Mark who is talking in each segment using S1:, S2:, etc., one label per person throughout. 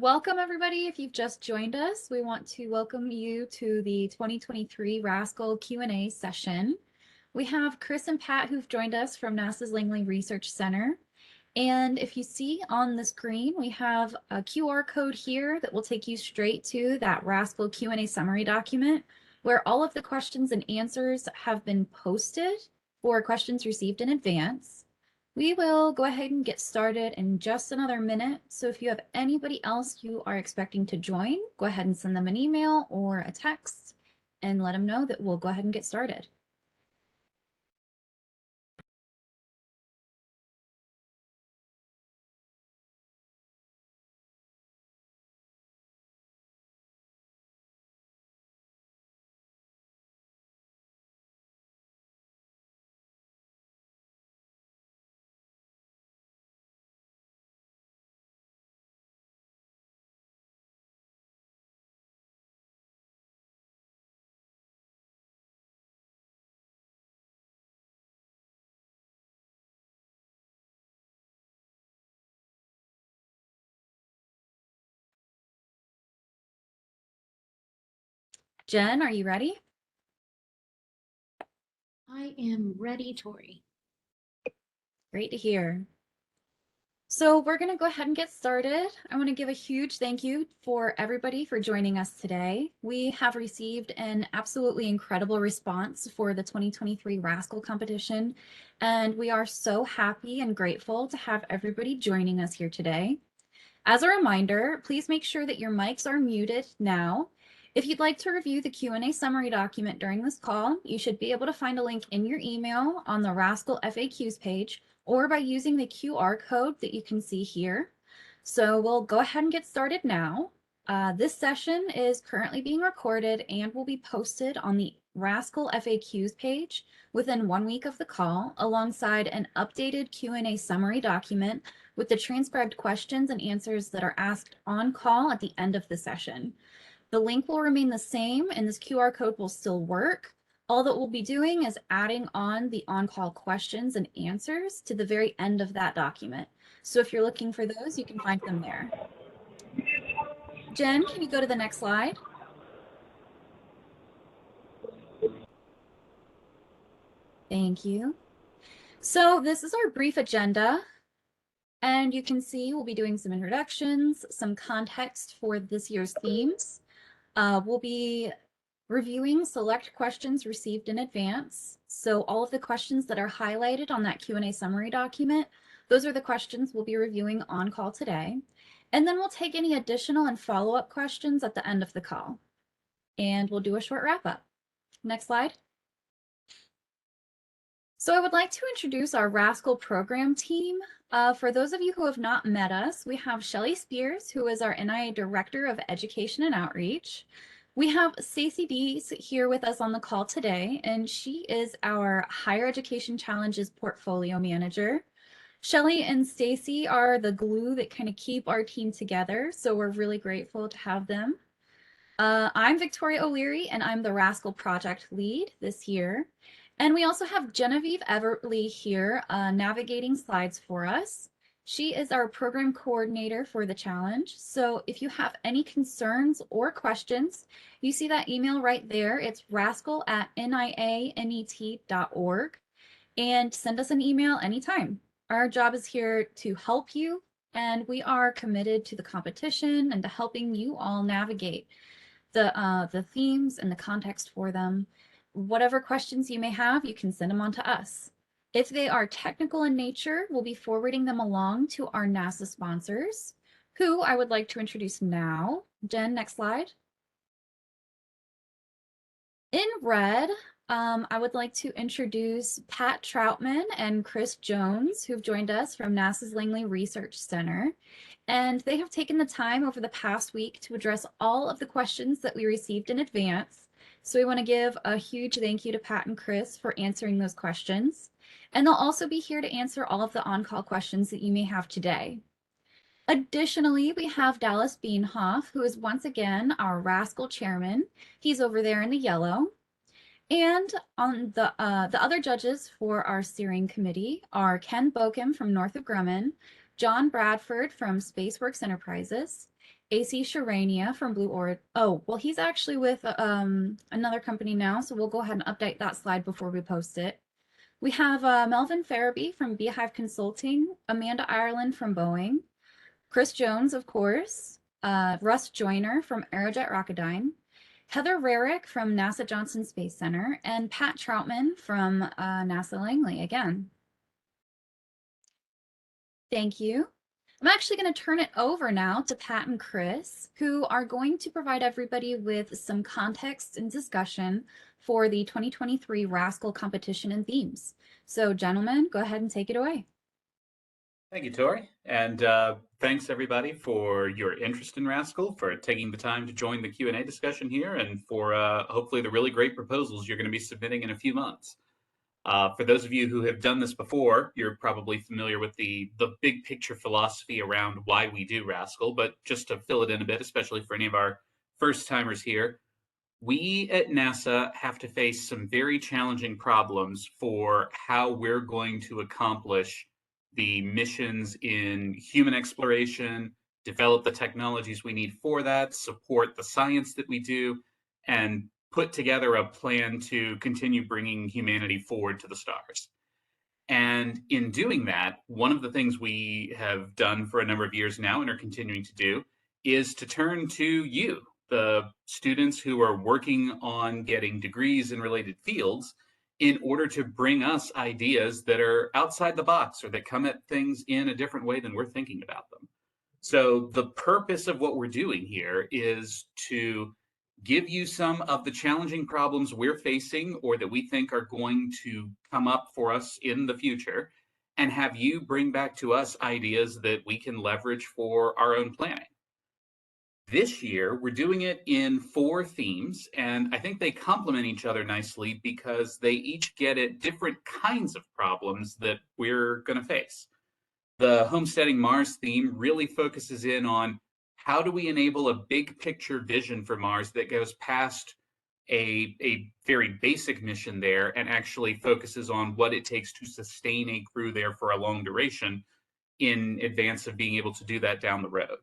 S1: Welcome everybody. If you've just joined us, we want to welcome you to the 2023 RASC-AL Q&A session. We have Chris and Pat who've joined us from NASA's Langley Research Center. And if you see on the screen, we have a QR code here that will take you straight to that RASC-AL Q&A summary document where all of the questions and answers have been posted for questions received in advance. We will go ahead and get started in just another minute. So if you have anybody else you are expecting to join, go ahead and send them an email or a text and let them know that we'll go ahead and get started. Jen, are you ready?
S2: I am ready, Tori.
S1: Great to hear. So we're going to go ahead and get started. I want to give a huge thank you for everybody for joining us today. We have received an absolutely incredible response for the 2023 RASC-AL competition, and we are so happy and grateful to have everybody joining us here today. As a reminder, please make sure that your mics are muted now. If you'd like to review the Q&A summary document during this call, you should be able to find a link in your email on the RASC-AL FAQs page or by using the QR code that you can see here. So we'll go ahead and get started now. This session is currently being recorded and will be posted on the RASC-AL FAQs page within 1 week of the call, alongside an updated Q&A summary document with the transcribed questions and answers that are asked on call at the end of the session. The link will remain the same and this QR code will still work. All that we'll be doing is adding on the on-call questions and answers to the very end of that document. So if you're looking for those, you can find them there. Jen, can you go to the next slide? Thank you. So this is our brief agenda. And you can see we'll be doing some introductions, some context for this year's themes. We'll be reviewing select questions received in advance. So all of the questions that are highlighted on that Q&A summary document, those are the questions we'll be reviewing on call today. And then we'll take any additional and follow-up questions at the end of the call. And we'll do a short wrap-up. Next slide. So I would like to introduce our RASC-AL program team. For those of you who have not met us, we have Shelly Spears, who is our NIA Director of Education and Outreach. We have Stacey Dees here with us on the call today, and she is our Higher Education Challenges Portfolio Manager. Shelly and Stacey are the glue that kind of keep our team together, so we're really grateful to have them. I'm Victoria O'Leary, and I'm the RASC-AL Project Lead this year. And we also have Genevieve Everly here navigating slides for us. She is our program coordinator for the challenge. So if you have any concerns or questions, you see that email right there. It's rascal@nianet.org, and send us an email anytime. Our job is here to help you, and we are committed to the competition and to helping you all navigate the themes and the context for them. Whatever questions you may have, you can send them on to us. If they are technical in nature, we'll be forwarding them along to our NASA sponsors, who I would like to introduce now. Jen, next slide. In red, I would like to introduce Pat Troutman and Chris Jones, who've joined us from NASA's Langley Research Center. And they have taken the time over the past week to address all of the questions that we received in advance. So we want to give a huge thank you to Pat and Chris for answering those questions. And they'll also be here to answer all of the on-call questions that you may have today. Additionally, we have Dallas Beanhoff, who is once again our RASC-AL chairman. He's over there in the yellow. And on the other judges for our steering committee are Ken Bokum from Northrop Grumman, John Bradford from SpaceWorks Enterprises, AC Sharania from Blue Origin. Oh, well, he's actually with another company now, so we'll go ahead and update that slide before we post it. We have Melvin Farabee from Beehive Consulting, Amanda Ireland from Boeing, Chris Jones, of course, Russ Joyner from Aerojet Rocketdyne, Heather Rarick from NASA Johnson Space Center, and Pat Troutman from NASA Langley again. Thank you. I'm actually going to turn it over now to Pat and Chris, who are going to provide everybody with some context and discussion for the 2023 RASC-AL competition and themes. So, gentlemen, go ahead and take it away.
S3: Thank you, Tori. And thanks, everybody, for your interest in RASC-AL, for taking the time to join the Q&A discussion here, and for hopefully the really great proposals you're going to be submitting in a few months. For those of you who have done this before, you're probably familiar with the big picture philosophy around why we do RASC-AL, but just to fill it in a bit, especially for any of our first timers here, we at NASA have to face some very challenging problems for how we're going to accomplish the missions in human exploration, develop the technologies we need for that, support the science that we do, and put together a plan to continue bringing humanity forward to the stars. And in doing that, one of the things we have done for a number of years now and are continuing to do is to turn to you, the students who are working on getting degrees in related fields, in order to bring us ideas that are outside the box or that come at things in a different way than we're thinking about them. So the purpose of what we're doing here is to give you some of the challenging problems we're facing or that we think are going to come up for us in the future, and have you bring back to us ideas that we can leverage for our own planning. This year, we're doing it in 4 themes, and I think they complement each other nicely because they each get at different kinds of problems that we're going to face. The Homesteading Mars theme really focuses in on how do we enable a big picture vision for Mars that goes past a very basic mission there and actually focuses on what it takes to sustain a crew there for a long duration in advance of being able to do that down the road.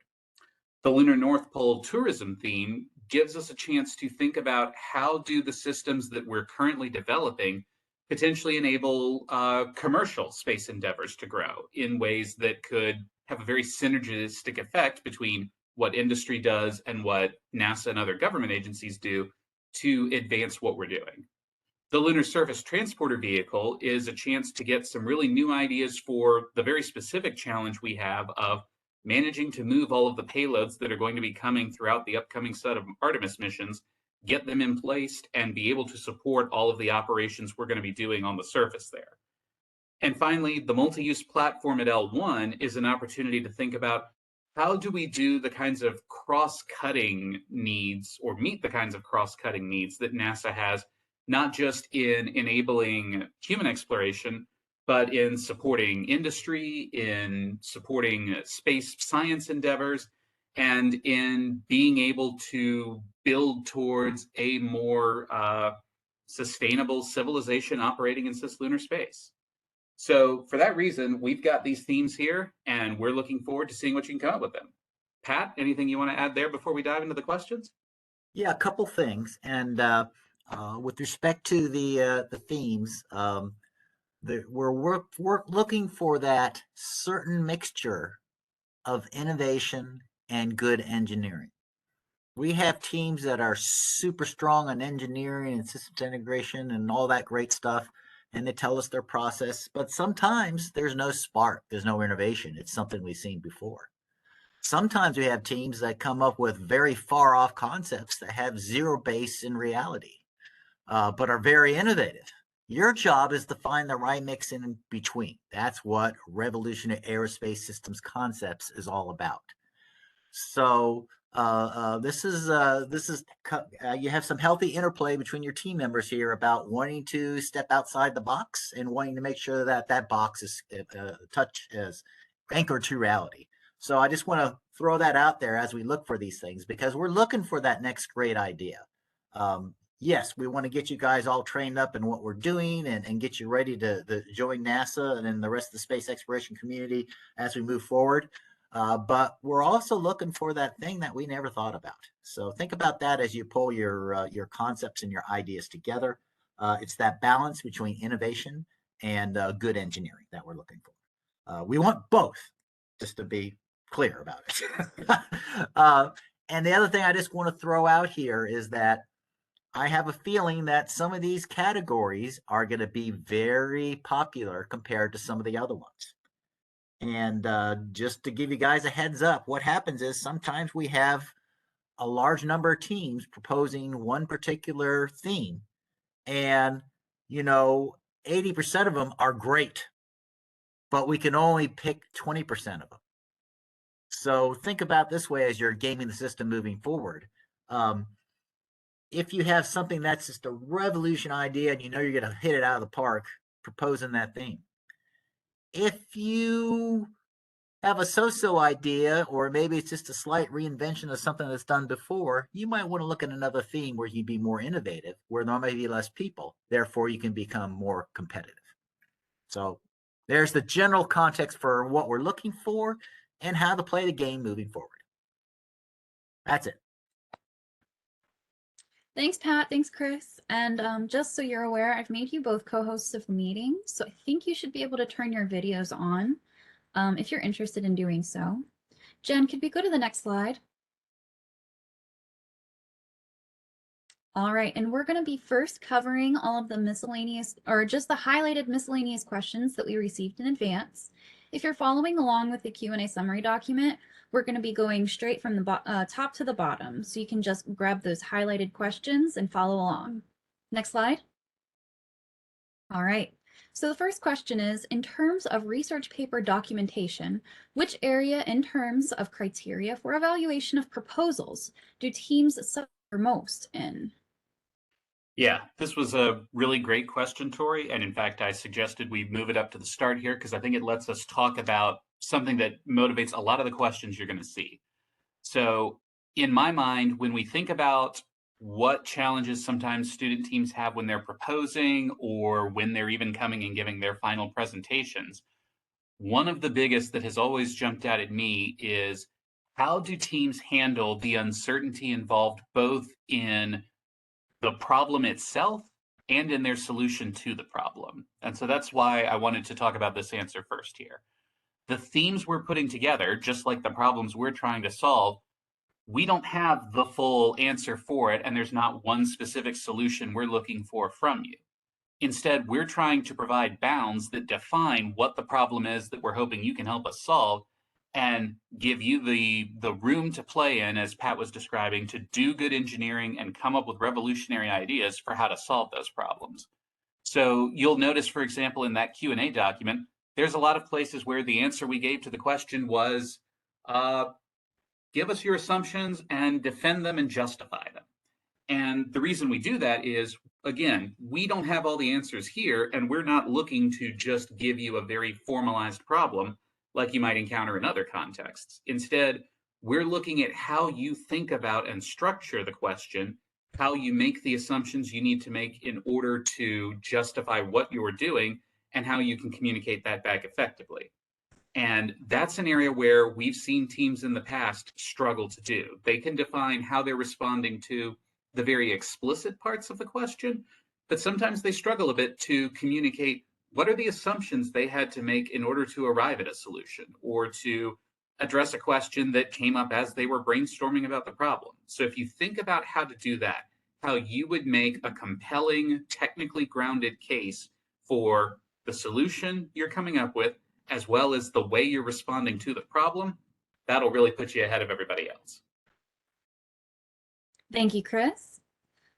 S3: The Lunar North Pole tourism theme gives us a chance to think about how do the systems that we're currently developing potentially enable commercial space endeavors to grow in ways that could have a very synergistic effect between what industry does and what NASA and other government agencies do to advance what we're doing. The Lunar Surface Transporter Vehicle is a chance to get some really new ideas for the very specific challenge we have of managing to move all of the payloads that are going to be coming throughout the upcoming set of Artemis missions, get them in place, and be able to support all of the operations we're going to be doing on the surface there. And finally, the multi-use platform at L1 is an opportunity to think about how do we do the kinds of cross-cutting needs or meet the kinds of cross-cutting needs that NASA has, not just in enabling human exploration, but in supporting industry, in supporting space science endeavors, and in being able to build towards a more sustainable civilization operating in cislunar space. So for that reason, we've got these themes here, and we're looking forward to seeing what you can come up with them. Pat, anything you want to add there before we dive into the questions?
S4: Yeah, a couple things. And with respect to the themes, we're looking for that certain mixture of innovation and good engineering. We have teams that are super strong on engineering and systems integration and all that great stuff, and they tell us their process. But sometimes there's no spark, there's no innovation. It's something we've seen before. Sometimes we have teams that come up with very far off concepts that have zero base in reality, but are very innovative. Your job is to find the right mix in between. That's what revolutionary aerospace systems concepts is all about. So this is you have some healthy interplay between your team members here about wanting to step outside the box and wanting to make sure that that box is anchored to reality. So I just want to throw that out there as we look for these things, because we're looking for that next great idea. Yes, we want to get you guys all trained up in what we're doing and get you ready to join NASA and then the rest of the space exploration community as we move forward. But we're also looking for that thing that we never thought about. So think about that as you pull your concepts and your ideas together. It's that balance between innovation and good engineering that we're looking for. We want both, just to be clear about it. And the other thing I just want to throw out here is that I have a feeling that some of these categories are going to be very popular compared to some of the other ones. And just to give you guys a heads up, what happens is sometimes we have a large number of teams proposing one particular theme, and 80% of them are great, but we can only pick 20% of them. So think about this way as you're gaming the system moving forward. If you have something that's just a revolution idea and you know you're going to hit it out of the park proposing that theme, if you have a so-so idea, or maybe it's just a slight reinvention of something that's done before, you might want to look at another theme where you'd be more innovative, where there might be less people. Therefore, you can become more competitive. So there's the general context for what we're looking for and how to play the game moving forward. That's it.
S1: Thanks, Pat. Thanks, Chris. And just so you're aware, I've made you both co-hosts of the meeting, so I think you should be able to turn your videos on if you're interested in doing so. Jen, could we go to the next slide? All right, and we're going to be first covering all of the miscellaneous, or just the highlighted miscellaneous questions that we received in advance. If you're following along with the Q&A summary document, we're going to be going straight from the top to the bottom, so you can just grab those highlighted questions and follow along. Next slide. All right, so the first question is, in terms of research paper documentation, which area in terms of criteria for evaluation of proposals do teams suffer most in?
S3: Yeah, this was a really great question, Tori. And in fact, I suggested we move it up to the start here because I think it lets us talk about something that motivates a lot of the questions you're going to see. So, in my mind, when we think about what challenges sometimes student teams have when they're proposing or when they're even coming and giving their final presentations, one of the biggest that has always jumped out at me is how do teams handle the uncertainty involved both in the problem itself and in their solution to the problem. And so that's why I wanted to talk about this answer first here. The themes we're putting together, just like the problems we're trying to solve, we don't have the full answer for it, and there's not one specific solution we're looking for from you. Instead, we're trying to provide bounds that define what the problem is that we're hoping you can help us solve and give you the room to play in, as Pat was describing, to do good engineering and come up with revolutionary ideas for how to solve those problems. So you'll notice, for example, in that Q&A document, there's a lot of places where the answer we gave to the question was, give us your assumptions and defend them and justify them. And the reason we do that is, again, we don't have all the answers here, and we're not looking to just give you a very formalized problem like you might encounter in other contexts. Instead, we're looking at how you think about and structure the question, how you make the assumptions you need to make in order to justify what you're doing, and how you can communicate that back effectively. And that's an area where we've seen teams in the past struggle to do. They can define how they're responding to the very explicit parts of the question, but sometimes they struggle a bit to communicate what are the assumptions they had to make in order to arrive at a solution or to address a question that came up as they were brainstorming about the problem. So if you think about how to do that, how you would make a compelling, technically grounded case for the solution you're coming up with, as well as the way you're responding to the problem, that'll really put you ahead of everybody else.
S1: Thank you, Chris.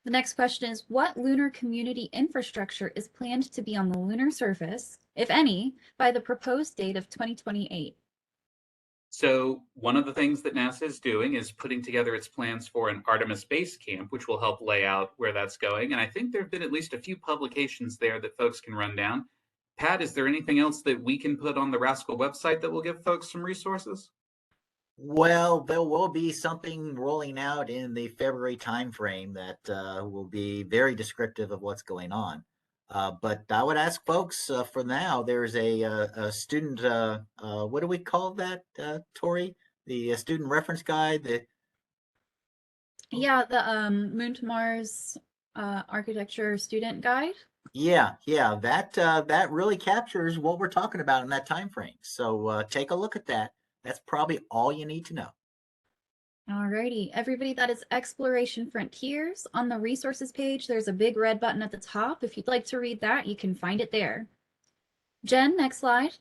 S1: The next question is, what lunar community infrastructure is planned to be on the lunar surface, if any, by the proposed date of 2028?
S3: So one of the things that NASA is doing is putting together its plans for an Artemis base camp, which will help lay out where that's going. And I think there have been at least a few publications there that folks can run down. Pat, is there anything else that we can put on the RASC-AL website that will give folks some resources?
S4: Well, there will be something rolling out in the February timeframe that will be very descriptive of what's going on. But I would ask folks for now. There's a student. What do we call that, Tori? The student reference guide.
S1: Yeah, the Moon to Mars architecture student guide.
S4: Yeah. That really captures what we're talking about in that time frame. So take a look at that. That's probably all you need to know.
S1: Alrighty, everybody, that is Exploration Frontiers. On the resources page, there's a big red button at the top. If you'd like to read that, you can find it there. Jen, next slide.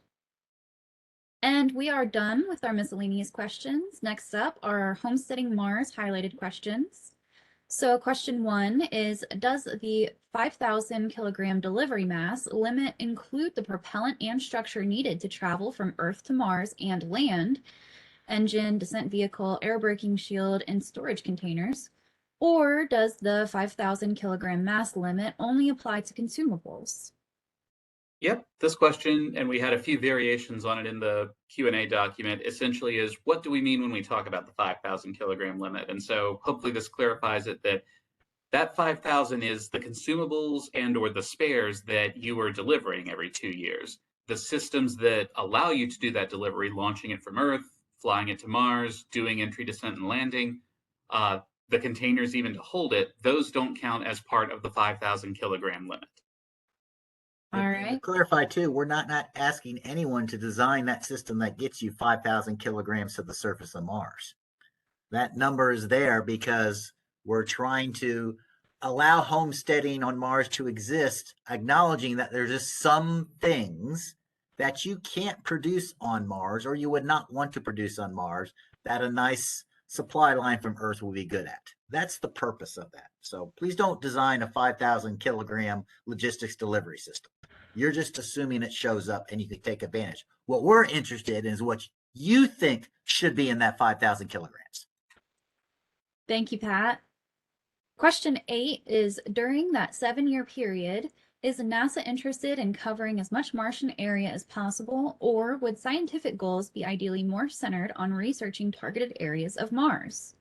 S1: And we are done with our miscellaneous questions. Next up are our Homesteading Mars highlighted questions. So question 1 is, does the 5,000 kilogram delivery mass limit include the propellant and structure needed to travel from Earth to Mars and land, engine, descent vehicle, air braking shield, and storage containers? Or does the 5,000 kilogram mass limit only apply to consumables?
S3: Yep, this question, and we had a few variations on it in the Q&A document, essentially is, what do we mean when we talk about the 5,000 kilogram limit? And so hopefully this clarifies it, that 5,000 is the consumables and or the spares that you are delivering every 2 years. The systems that allow you to do that delivery, launching it from Earth, flying it to Mars, doing entry, descent, and landing, the containers even to hold it, those don't count as part of the 5,000 kilogram limit.
S1: All
S4: And to
S1: right.
S4: clarify too, we're not asking anyone to design that system that gets you 5,000 kilograms to the surface of Mars. That number is there because we're trying to allow homesteading on Mars to exist, acknowledging that there's just some things that you can't produce on Mars or you would not want to produce on Mars that a nice supply line from Earth will be good at. That's the purpose of that. So please don't design a 5,000 kilogram logistics delivery system. You're just assuming it shows up and you can take advantage. What we're interested in is what you think should be in that 5,000 kilograms.
S1: Thank you, Pat. Question 8 is, during that 7-year period, is NASA interested in covering as much Martian area as possible, or would scientific goals be ideally more centered on researching targeted areas of Mars?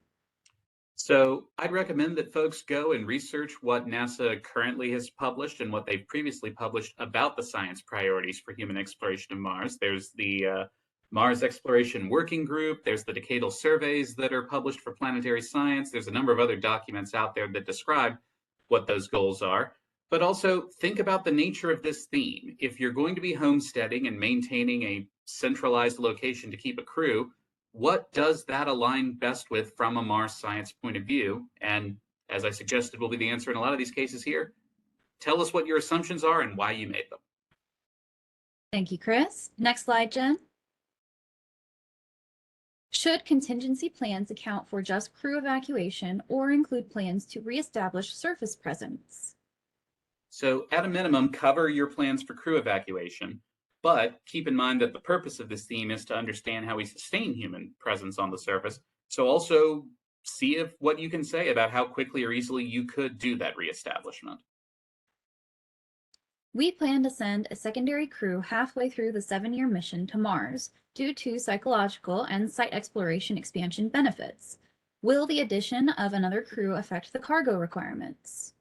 S3: So I'd recommend that folks go and research what NASA currently has published and what they've previously published about the science priorities for human exploration of Mars. There's the Mars Exploration Working Group. There's the decadal surveys that are published for planetary science. There's a number of other documents out there that describe what those goals are. But also think about the nature of this theme. If you're going to be homesteading and maintaining a centralized location to keep a crew, what does that align best with from a Mars science point of view? And as I suggested will be the answer in a lot of these cases here, tell us what your assumptions are and why you made them.
S1: Thank you, Chris. Next slide, Jen. Should contingency plans account for just crew evacuation or include plans to reestablish surface presence?
S3: So at a minimum, cover your plans for crew evacuation, but keep in mind that the purpose of this theme is to understand how we sustain human presence on the surface. So also see if what you can say about how quickly or easily you could do that reestablishment.
S1: We plan to send a secondary crew halfway through the 7-year mission to Mars due to psychological and site exploration expansion benefits. Will the addition of another crew affect the cargo requirements?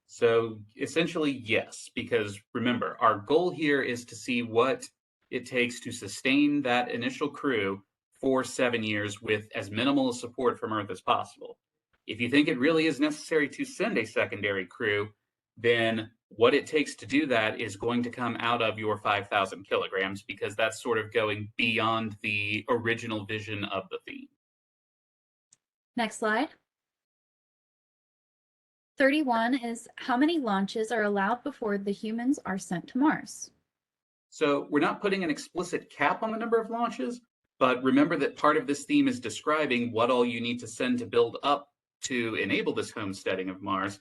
S3: So essentially, yes, because remember, our goal here is to see what it takes to sustain that initial crew for 7 years with as minimal support from Earth as possible. If you think it really is necessary to send a secondary crew, then what it takes to do that is going to come out of your 5,000 kilograms, because that's sort of going beyond the original vision of the theme.
S1: Next slide. 31 is, how many launches are allowed before the humans are sent to Mars?
S3: So we're not putting an explicit cap on the number of launches, but remember that part of this theme is describing what all you need to send to build up to enable this homesteading of Mars.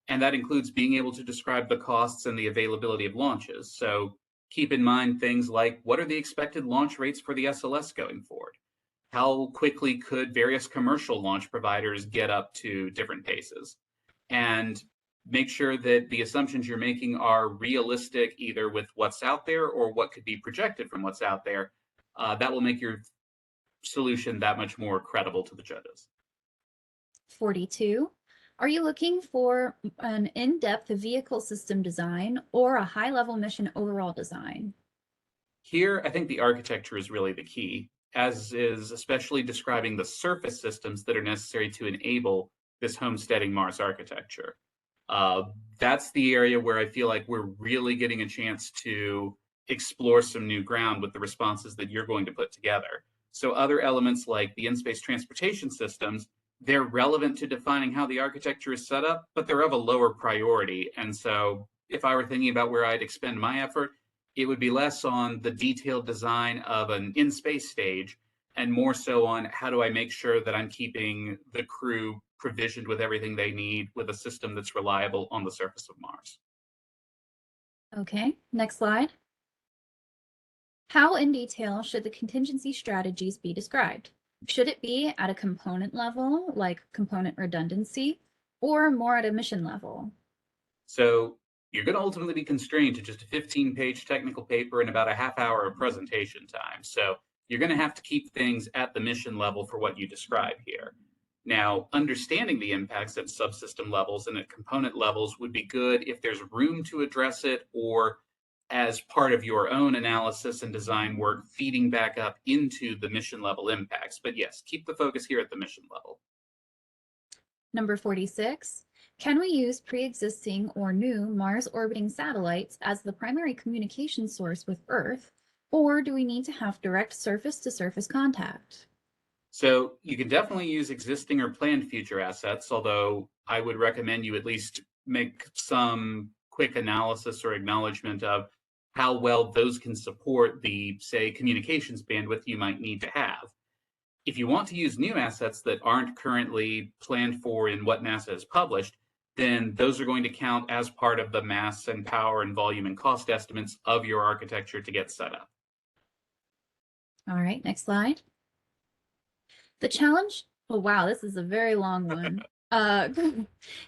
S3: And that includes being able to describe the costs and the availability of launches. So keep in mind things like, what are the expected launch rates for the SLS going forward? How quickly could various commercial launch providers get up to different paces? And make sure that the assumptions you're making are realistic, either with what's out there or what could be projected from what's out there. That will make your solution that much more credible to the judges.
S1: 42. Are you looking for an in-depth vehicle system design or a high-level mission overall design?
S3: Here, I think the architecture is really the key, as is especially describing the surface systems that are necessary to enable this homesteading Mars architecture. Uh, that's the area where I feel like we're really getting a chance to explore some new ground with the responses that you're going to put together. So other elements like the in-space transportation systems, they're relevant to defining how the architecture is set up, but they're of a lower priority. And so if I were thinking about where I'd expend my effort, it would be less on the detailed design of an in-space stage and more so on how do I make sure that I'm keeping the crew provisioned with everything they need with a system that's reliable on the surface of Mars.
S1: Okay, next slide. How in detail should the contingency strategies be described? Should it be at a component level, like component redundancy, or more at a mission level?
S3: So you're going to ultimately be constrained to just a 15-page technical paper and about a half hour of presentation time. So you're going to have to keep things at the mission level for what you describe here. Now, understanding the impacts at subsystem levels and at component levels would be good if there's room to address it or as part of your own analysis and design work, feeding back up into the mission level impacts. But yes, keep the focus here at the mission level.
S1: Number 46, can we use pre-existing or new Mars orbiting satellites as the primary communication source with Earth, or do we need to have direct surface-to-surface contact?
S3: So you can definitely use existing or planned future assets, although I would recommend you at least make some quick analysis or acknowledgement of how well those can support the, say, communications bandwidth you might need to have. If you want to use new assets that aren't currently planned for in what NASA has published, then those are going to count as part of the mass and power and volume and cost estimates of your architecture to get set up.
S1: All right, next slide. The challenge, oh wow, this is a very long one.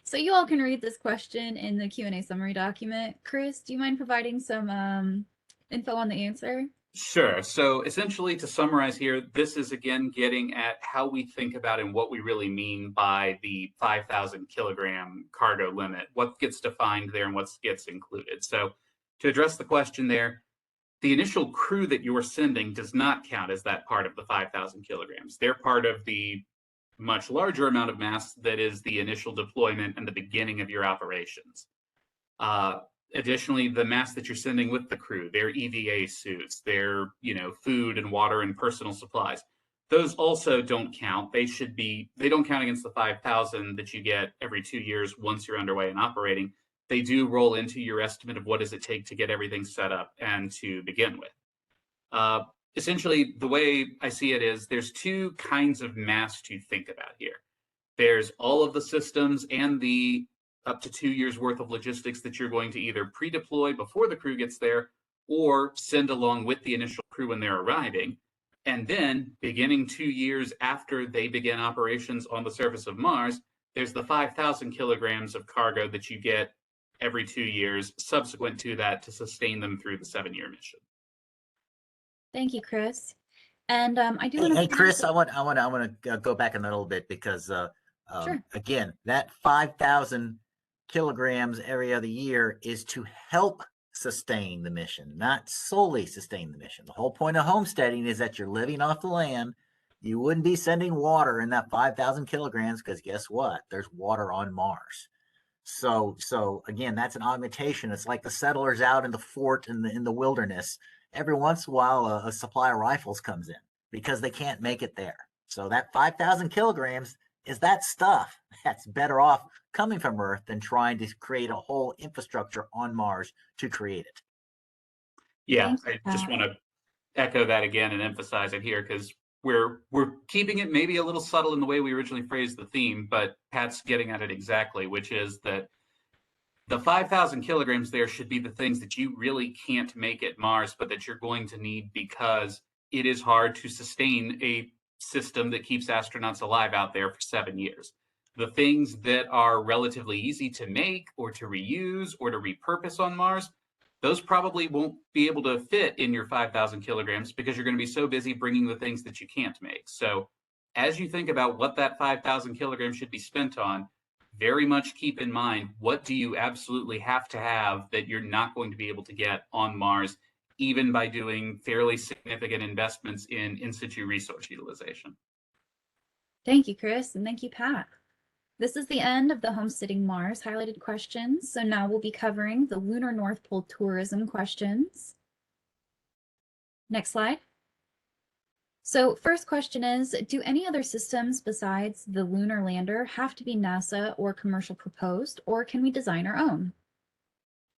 S1: So you all can read this question in the Q&A summary document. Chris, do you mind providing some info on the answer?
S3: Sure. So essentially, to summarize here, this is again getting at how we think about and what we really mean by the 5,000 kilogram cargo limit, what gets defined there and what gets included. So to address the question there, the initial crew that you're sending does not count as that part of the 5,000 kilograms. They're part of the much larger amount of mass that is the initial deployment and the beginning of your operations. Additionally, the mass that you're sending with the crew, their EVA suits, their food and water and personal supplies, those also don't count. They don't count against the 5,000 that you get every 2 years once you're underway and operating. They do roll into your estimate of what does it take to get everything set up and to begin with. Essentially, the way I see it is there's two kinds of mass to think about here. There's all of the systems and the up to 2 years worth of logistics that you're going to either pre-deploy before the crew gets there or send along with the initial crew when they're arriving. And then beginning 2 years after they begin operations on the surface of Mars, there's the 5,000 kilograms of cargo that you get every 2 years subsequent to that to sustain them through the 7-year mission.
S1: Thank you, Chris. And I do
S4: Hey,
S1: want to.
S4: hey, Chris, I want to go back a little bit because
S1: Sure.
S4: again, that 5,000 kilograms every other year is to help sustain the mission, not solely sustain the mission. The whole point of homesteading is that you're living off the land. You wouldn't be sending water in that 5,000 kilograms because guess what? There's water on Mars. So again, that's an augmentation. It's like the settlers out in the fort in the wilderness. Every once in a while, a supply of rifles comes in because they can't make it there. So that 5,000 kilograms is that stuff that's better off coming from Earth than trying to create a whole infrastructure on Mars to create it.
S3: Yeah,
S1: Thank you,
S3: I just
S1: Pat.
S3: want to echo that again and emphasize it here because we're keeping it maybe a little subtle in the way we originally phrased the theme, but Pat's getting at it exactly, which is that the 5,000 kilograms there should be the things that you really can't make at Mars, but that you're going to need because it is hard to sustain a system that keeps astronauts alive out there for 7 years. The things that are relatively easy to make or to reuse or to repurpose on Mars, those probably won't be able to fit in your 5,000 kilograms because you're going to be so busy bringing the things that you can't make. So as you think about what that 5,000 kilograms should be spent on, very much keep in mind, what do you absolutely have to have that you're not going to be able to get on Mars, even by doing fairly significant investments in situ resource utilization.
S1: Thank you, Chris, and thank you, Pat. This is the end of the Homesteading Mars highlighted questions. So now we'll be covering the Lunar North Pole tourism questions. Next slide. So first question is, do any other systems besides the lunar lander have to be NASA or commercial proposed, or can we design our own?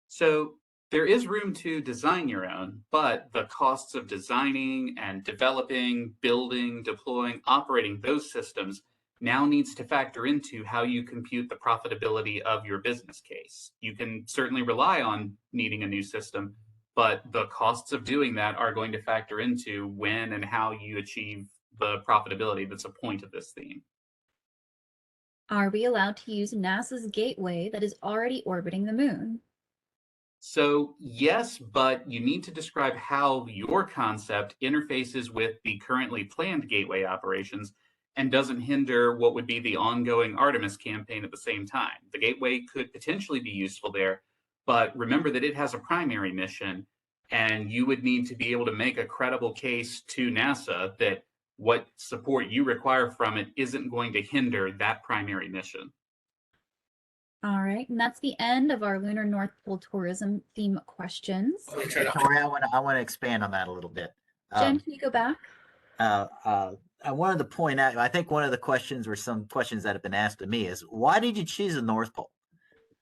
S3: So there is room to design your own, but the costs of designing and developing, building, deploying, operating those systems now needs to factor into how you compute the profitability of your business case. You can certainly rely on needing a new system, but the costs of doing that are going to factor into when and how you achieve the profitability that's a point of this theme.
S1: Are we allowed to use NASA's gateway that is already orbiting the moon?
S3: So yes, but you need to describe how your concept interfaces with the currently planned gateway operations and doesn't hinder what would be the ongoing Artemis campaign at the same time. The gateway could potentially be useful there, but remember that it has a primary mission, and you would need to be able to make a credible case to NASA that what support you require from it isn't going to hinder that primary mission.
S1: All right, and that's the end of our Lunar North Pole tourism theme questions.
S4: Victoria, I want to expand on that a little bit.
S1: Jen, can you go back?
S4: I wanted to point out, I think one of the questions or some questions that have been asked of me is, why did you choose the North Pole?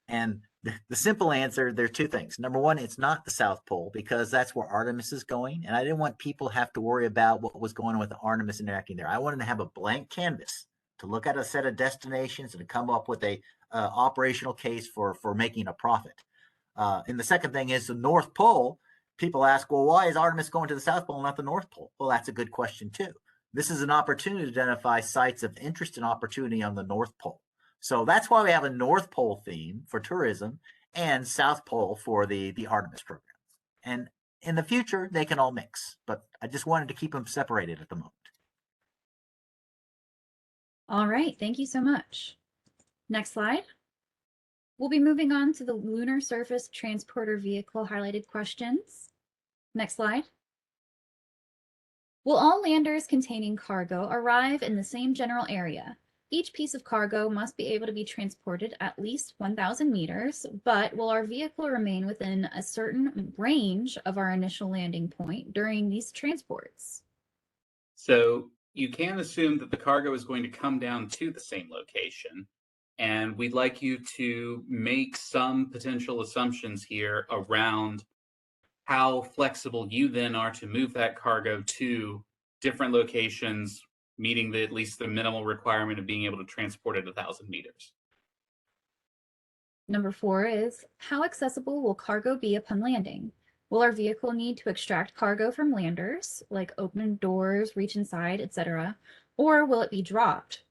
S4: And the simple answer, there are two things. Number one, it's not the South Pole because that's where Artemis is going. And I didn't want people to have to worry about what was going on with the Artemis interacting there. I wanted to have a blank canvas to look at a set of destinations and to come up with a operational case for making a profit. And the second thing is the North Pole. People ask, well, why is Artemis going to the South Pole, not the North Pole? Well, that's a good question too. This is an opportunity to identify sites of interest and opportunity on the North Pole. So that's why we have a North Pole theme for tourism and South Pole for the Artemis program. And in the future, they can all mix, but I just wanted to keep them separated at the moment.
S1: All right, thank you so much. Next slide. We'll be moving on to the Lunar Surface Transporter Vehicle highlighted questions. Next slide. Will all landers containing cargo arrive in the same general area? Each piece of cargo must be able to be transported at least 1,000 meters, but will our vehicle remain within a certain range of our initial landing point during these transports?
S3: So you can assume that the cargo is going to come down to the same location. And we'd like you to make some potential assumptions here around how flexible you then are to move that cargo to different locations, meeting at least the minimal requirement of being able to transport it 1,000 meters.
S1: Number 4 is, how accessible will cargo be upon landing? Will our vehicle need to extract cargo from landers, like open doors, reach inside, etc., or will it be dropped?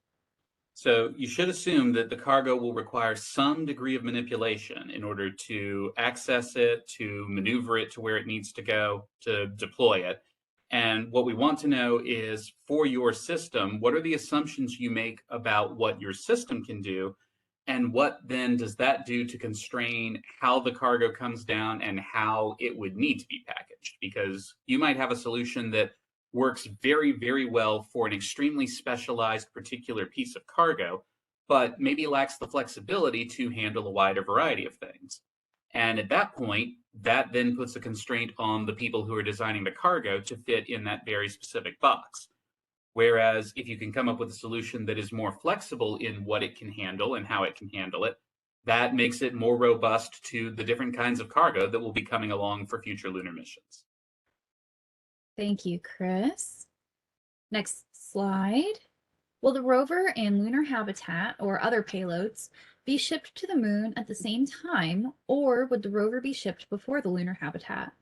S3: So you should assume that the cargo will require some degree of manipulation in order to access it, to maneuver it to where it needs to go, to deploy it. And what we want to know is, for your system, what are the assumptions you make about what your system can do? And what then does that do to constrain how the cargo comes down and how it would need to be packaged? Because you might have a solution that works very, very well for an extremely specialized particular piece of cargo, but maybe lacks the flexibility to handle a wider variety of things. And at that point, that then puts a constraint on the people who are designing the cargo to fit in that very specific box. Whereas if you can come up with a solution that is more flexible in what it can handle and how it can handle it, that makes it more robust to the different kinds of cargo that will be coming along for future lunar missions.
S1: Thank you, Chris. Next slide. Will the rover and lunar habitat or other payloads be shipped to the moon at the same time, or would the rover be shipped before the lunar habitat?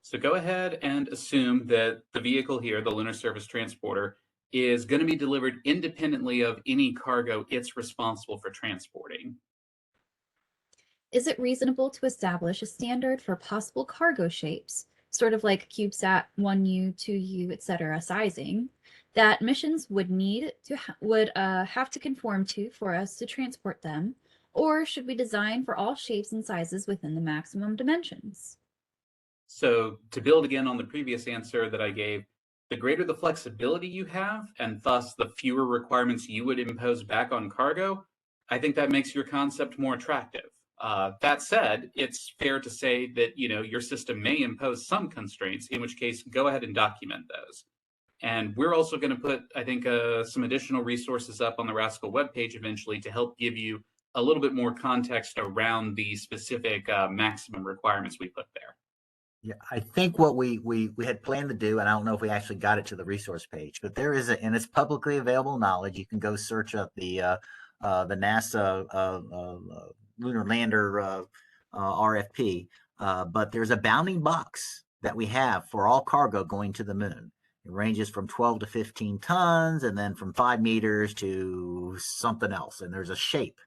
S3: So go ahead and assume that the vehicle here, the Lunar Surface Transporter, is going to be delivered independently of any cargo it's responsible for transporting.
S1: Is it reasonable to establish a standard for possible cargo shapes, sort of like CubeSat 1U, 2U, etc. sizing, that missions would need to have to conform to for us to transport them, or should we design for all shapes and sizes within the maximum dimensions?
S3: So to build again on the previous answer that I gave, the greater the flexibility you have, and thus the fewer requirements you would impose back on cargo, I think that makes your concept more attractive. That said, it's fair to say that your system may impose some constraints, in which case go ahead and document those. And we're also going to put, I think, some additional resources up on the RASC-AL webpage eventually to help give you a little bit more context around the specific maximum requirements we put there.
S4: Yeah, I think what we had planned to do, and I don't know if we actually got it to the resource page, but there is and it's publicly available knowledge. You can go search up the NASA lunar lander RFP, but there's a bounding box that we have for all cargo going to the moon. It ranges from 12 to 15 tons, and then from 5 meters to something else. And there's a shape.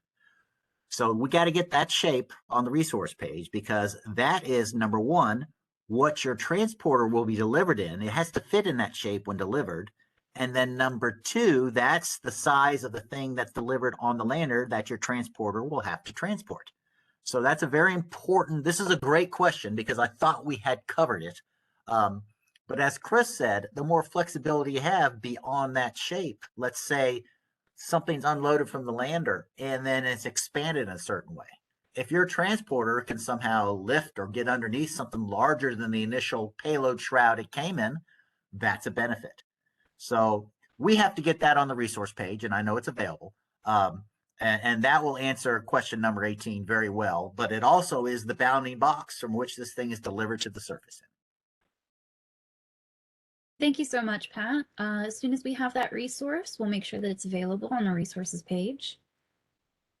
S4: So we got to get that shape on the resource page, because that is number one, what your transporter will be delivered in. It has to fit in that shape when delivered. And then number two, that's the size of the thing that's delivered on the lander that your transporter will have to transport. So that's a very important, this is a great question because I thought we had covered it. But as Chris said, the more flexibility you have beyond that shape, let's say something's unloaded from the lander and then it's expanded in a certain way. If your transporter can somehow lift or get underneath something larger than the initial payload shroud it came in, that's a benefit. So we have to get that on the resource page, and I know it's available. And that will answer question number 18 very well. But it also is the bounding box from which this thing is delivered to the surface.
S1: Thank you so much, Pat. As soon as we have that resource, we'll make sure that it's available on the resources page.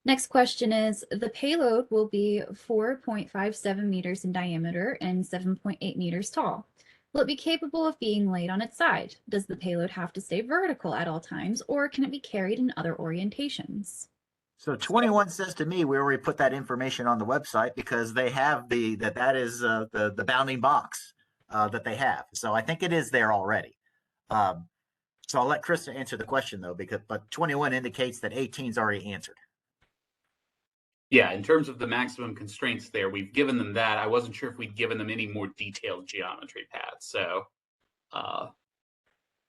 S1: Next question is, the payload will be 4.57 meters in diameter and 7.8 meters tall. Will it be capable of being laid on its side? Does the payload have to stay vertical at all times, or can it be carried in other orientations?
S4: So 21 says to me, we already put that information on the website because they have that is the bounding box that they have. So I think it is there already. So I'll let Krista answer the question though, but 21 indicates that 18 is already answered.
S3: Yeah, in terms of the maximum constraints there, we've given them that. I wasn't sure if we'd given them any more detailed geometry paths. So,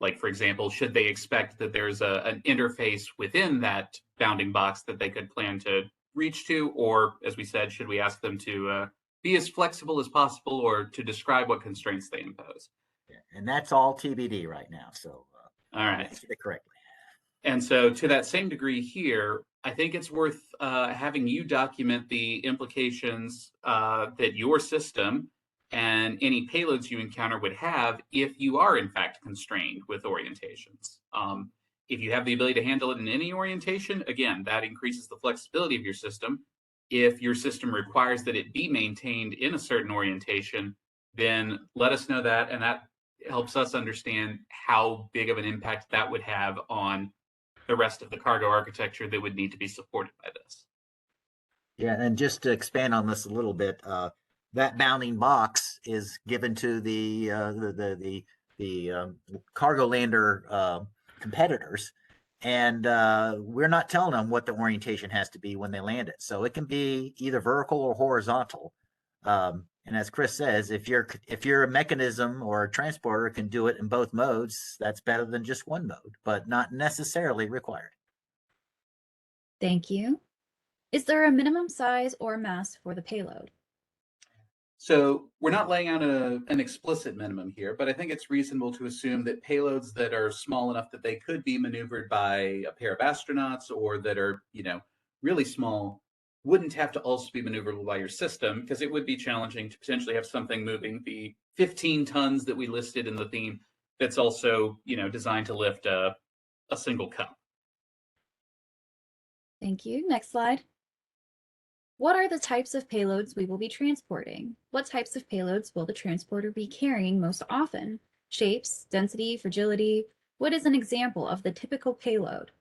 S3: like, for example, should they expect that there's an interface within that bounding box that they could plan to reach to? Or, as we said, should we ask them to be as flexible as possible or to describe what constraints they impose?
S4: Yeah, and that's all TBD right now. So,
S3: all right.
S4: answered it correctly.
S3: And so to that same degree here, I think it's worth having you document the implications that your system and any payloads you encounter would have if you are in fact constrained with orientations. If you have the ability to handle it in any orientation, again, that increases the flexibility of your system. If your system requires that it be maintained in a certain orientation, then let us know that, and that helps us understand how big of an impact that would have on the rest of the cargo architecture that would need to be supported by this.
S4: Yeah, and just to expand on this a little bit, that bounding box is given to the cargo lander competitors, and we're not telling them what the orientation has to be when they land it. So it can be either vertical or horizontal. And as Chris says, if your mechanism or a transporter can do it in both modes, that's better than just one mode, but not necessarily required.
S1: Thank you. Is there a minimum size or mass for the payload?
S3: So we're not laying out an explicit minimum here, but I think it's reasonable to assume that payloads that are small enough that they could be maneuvered by a pair of astronauts, or that are, really small, wouldn't have to also be maneuverable by your system, because it would be challenging to potentially have something moving the 15 tons that we listed in the theme that's also, designed to lift a single cup.
S1: Thank you. Next slide. What are the types of payloads we will be transporting? What types of payloads will the transporter be carrying most often? Shapes, density, fragility? What is an example of the typical payload?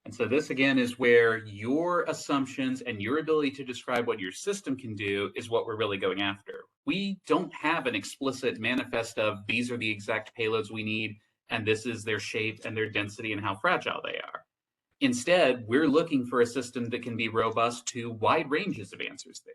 S3: And so this, again, is where your assumptions and your ability to describe what your system can do is what we're really going after. We don't have an explicit manifest of these are the exact payloads we need, and this is their shape and their density and how fragile they are. Instead, we're looking for a system that can be robust to wide ranges of answers there.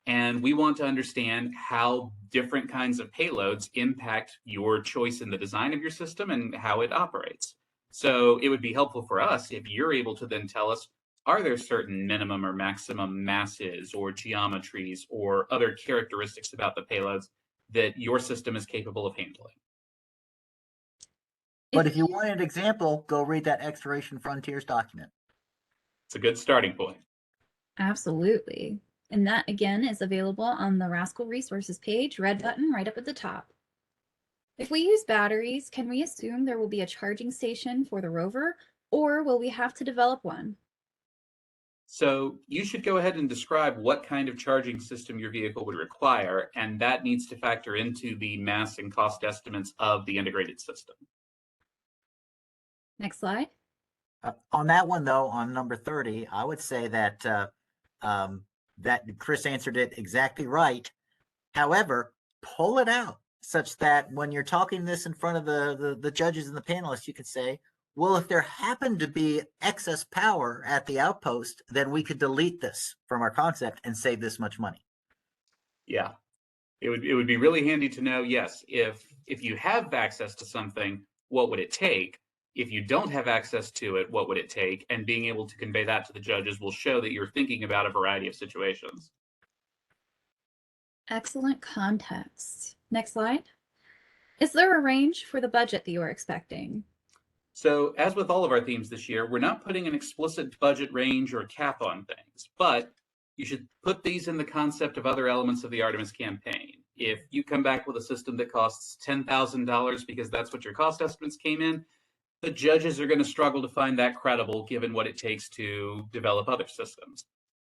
S3: And we want to understand how different kinds of payloads impact your choice in the design of your system and how it operates. So it would be helpful for us if you're able to then tell us, are there certain minimum or maximum masses or geometries or other characteristics about the payloads that your system is capable of handling?
S4: But if you want an example, go read that Exploration Frontiers document.
S3: It's a good starting point.
S1: Absolutely. And that again is available on the RASC-AL resources page, red button right up at the top. If we use batteries, can we assume there will be a charging station for the rover, or will we have to develop one?
S3: So you should go ahead and describe what kind of charging system your vehicle would require, and that needs to factor into the mass and cost estimates of the integrated system.
S1: Next slide.
S4: On that one, though, on number 30, I would say that that Chris answered it exactly right. However, pull it out such that when you're talking this in front of the judges and the panelists, you could say, well, if there happened to be excess power at the outpost, then we could delete this from our concept and save this much money.
S3: Yeah, it would be really handy to know, yes, if you have access to something, what would it take? If you don't have access to it, what would it take? And being able to convey that to the judges will show that you're thinking about a variety of situations.
S1: Excellent context. Next slide. Is there a range for the budget that you are expecting?
S3: So as with all of our themes this year, we're not putting an explicit budget range or cap on things, but you should put these in the concept of other elements of the Artemis campaign. If you come back with a system that costs $10,000 because that's what your cost estimates came in, the judges are going to struggle to find that credible given what it takes to develop other systems.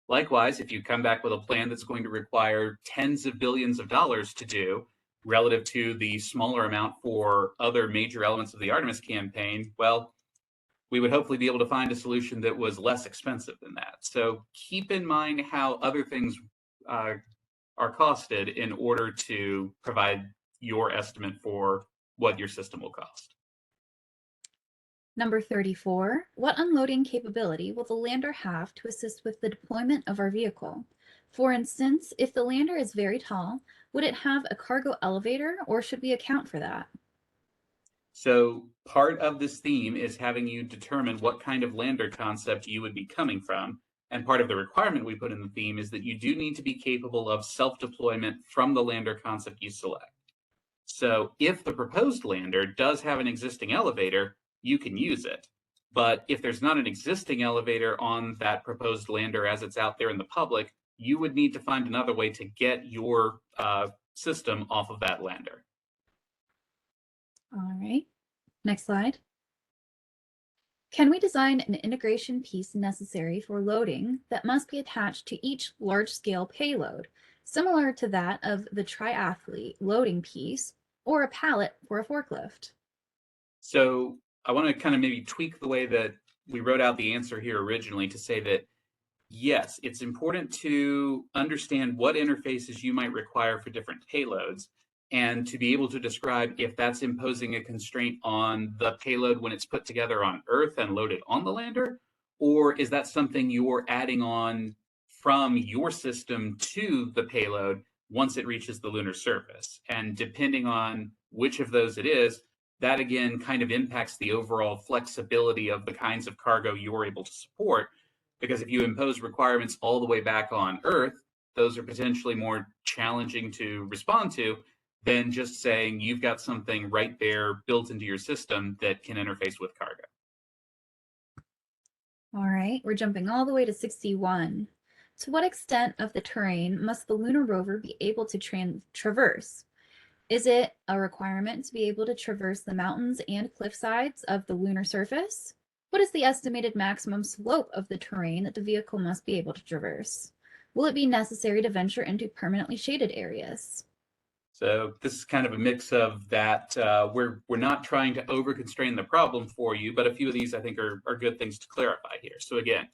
S3: Likewise, if you come back with a plan that's going to require tens of billions of dollars to do relative to the smaller amount for other major elements of the Artemis campaign, well, we would hopefully be able to find a solution that was less expensive than that. So keep in mind how other things are costed in order to provide your estimate for what your system will cost.
S1: Number 34, what unloading capability will the lander have to assist with the deployment of our vehicle? For instance, if the lander is very tall, would it have a cargo elevator, or should we account for that?
S3: So part of this theme is having you determine what kind of lander concept you would be coming from. And part of the requirement we put in the theme is that you do need to be capable of self-deployment from the lander concept you select. So if the proposed lander does have an existing elevator, you can use it. But if there's not an existing elevator on that proposed lander as it's out there in the public, you would need to find another way to get your system off of that lander.
S1: All right, next slide. Can we design an integration piece necessary for loading that must be attached to each large-scale payload, similar to that of the triathlete loading piece or a pallet for a forklift?
S3: So I want to kind of maybe tweak the way that we wrote out the answer here originally to say that, yes, it's important to understand what interfaces you might require for different payloads and to be able to describe if that's imposing a constraint on the payload when it's put together on Earth and loaded on the lander, or is that something you're adding on from your system to the payload once it reaches the lunar surface? And depending on which of those it is, that again kind of impacts the overall flexibility of the kinds of cargo you're able to support. Because if you impose requirements all the way back on Earth, those are potentially more challenging to respond to than just saying you've got something right there built into your system that can interface with cargo.
S1: All right, we're jumping all the way to 61. To what extent of the terrain must the lunar rover be able to traverse? Is it a requirement to be able to traverse the mountains and cliff sides of the lunar surface? What is the estimated maximum slope of the terrain that the vehicle must be able to traverse? Will it be necessary to venture into permanently shaded areas?
S3: So this is kind of a mix of that. We're not trying to over-constrain the problem for you, but a few of these I think are good things to clarify here. So again,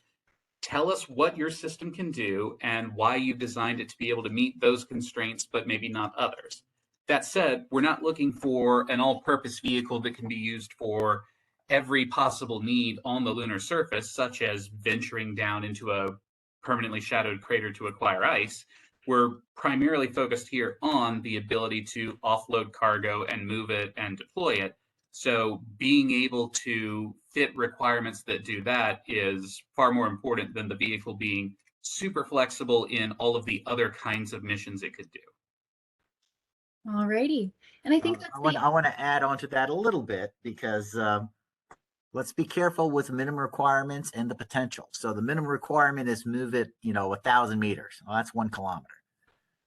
S3: tell us what your system can do and why you've designed it to be able to meet those constraints, but maybe not others. That said, we're not looking for an all-purpose vehicle that can be used for every possible need on the lunar surface, such as venturing down into a permanently shadowed crater to acquire ice. We're primarily focused here on the ability to offload cargo and move it and deploy it. So being able to fit requirements that do that is far more important than the vehicle being super flexible in all of the other kinds of missions it could do.
S1: Alrighty. And I think that's
S4: I want to add on to that a little bit because let's be careful with minimum requirements and the potential. So the minimum requirement is move it, 1,000 meters. Well, that's 1 kilometer.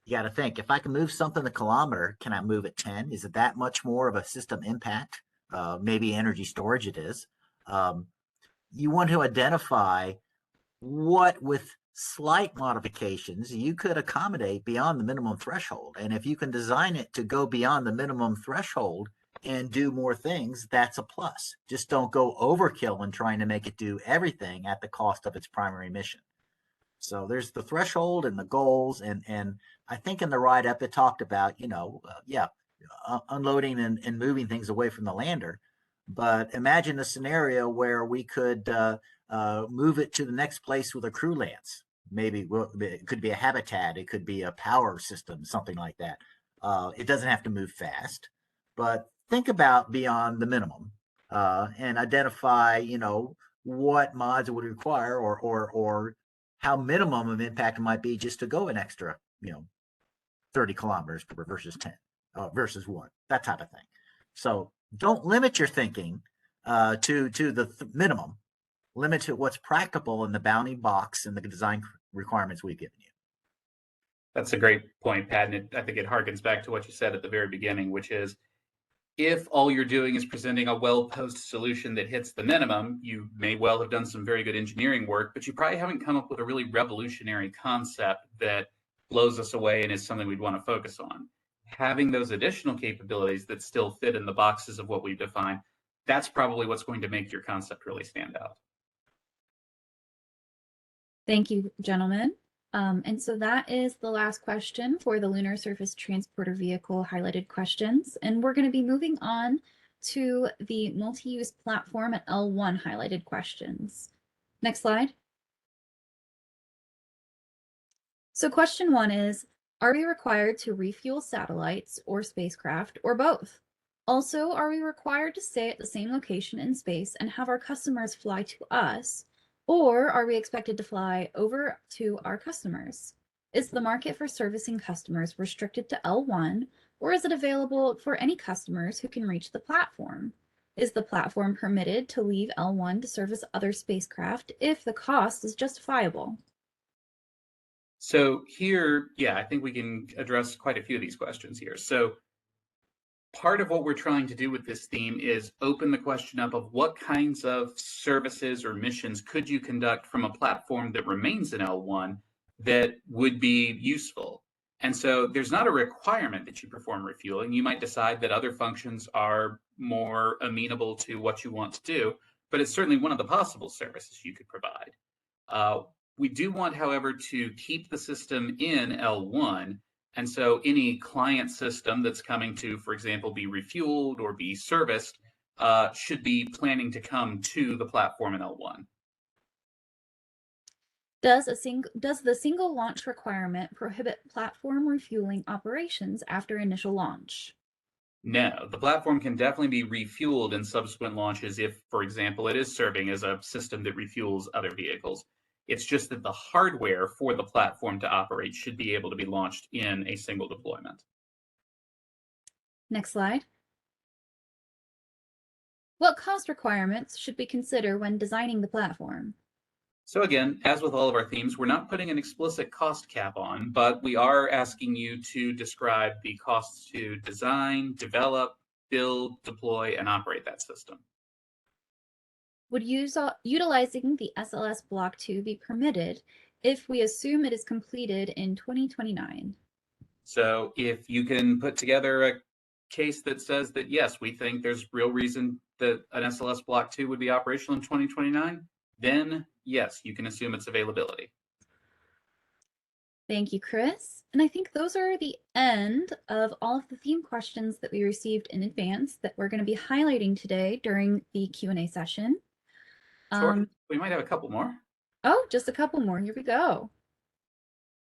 S4: You got to think, if I can move something a kilometer, can I move it 10? Is it that much more of a system impact? Maybe energy storage it is. You want to identify what, with slight modifications, you could accommodate beyond the minimum threshold. And if you can design it to go beyond the minimum threshold and do more things, that's a plus. Just don't go overkill in trying to make it do everything at the cost of its primary mission. So there's the threshold and the goals, and I think in the write-up it talked about, unloading and moving things away from the lander. But imagine a scenario where we could move it to the next place with a crew lands. Maybe it could be a habitat, it could be a power system, something like that. It doesn't have to move fast, but think about beyond the minimum and identify, what mods it would require or how minimum of impact it might be just to go an extra, 30 kilometers versus 10 versus 1, that type of thing. So don't limit your thinking to the minimum. Limit to what's practical in the bounding box and the design requirements we've given you.
S3: That's a great point, Pat, and I think it harkens back to what you said at the very beginning, which is if all you're doing is presenting a well-posed solution that hits the minimum, you may well have done some very good engineering work, but you probably haven't come up with a really revolutionary concept that blows us away and is something we'd want to focus on. Having those additional capabilities that still fit in the boxes of what we've defined, that's probably what's going to make your concept really stand out.
S1: Thank you, gentlemen. And so that is the last question for the Lunar Surface Transporter Vehicle highlighted questions. And we're going to be moving on to the multi-use platform at L1 highlighted questions. Next slide. So question 1 is, are we required to refuel satellites or spacecraft or both? Also, are we required to stay at the same location in space and have our customers fly to us? Or are we expected to fly over to our customers? Is the market for servicing customers restricted to L1, or is it available for any customers who can reach the platform? Is the platform permitted to leave L1 to service other spacecraft if the cost is justifiable?
S3: So here, I think we can address quite a few of these questions here. So part of what we're trying to do with this theme is open the question up of what kinds of services or missions could you conduct from a platform that remains in L1 that would be useful. And so there's not a requirement that you perform refueling. You might decide that other functions are more amenable to what you want to do, but it's certainly one of the possible services you could provide. We do want, however, to keep the system in L1. And so any client system that's coming to, for example, be refueled or be serviced should be planning to come to the platform in L1.
S1: Does the single launch requirement prohibit platform refueling operations after initial launch?
S3: No, the platform can definitely be refueled in subsequent launches if, for example, it is serving as a system that refuels other vehicles. It's just that the hardware for the platform to operate should be able to be launched in a single deployment.
S1: Next slide. What cost requirements should we consider when designing the platform?
S3: So again, as with all of our themes, we're not putting an explicit cost cap on, but we are asking you to describe the costs to design, develop, build, deploy, and operate that system.
S1: Would utilizing the SLS Block 2 be permitted if we assume it is completed in 2029?
S3: So if you can put together a case that says that, yes, we think there's real reason that an SLS Block 2 would be operational in 2029, then yes, you can assume its availability.
S1: Thank you, Chris. And I think those are the end of all of the theme questions that we received in advance that we're going to be highlighting today during the Q&A session.
S3: Tori, we might have a couple more.
S1: Oh, just a couple more. Here we go.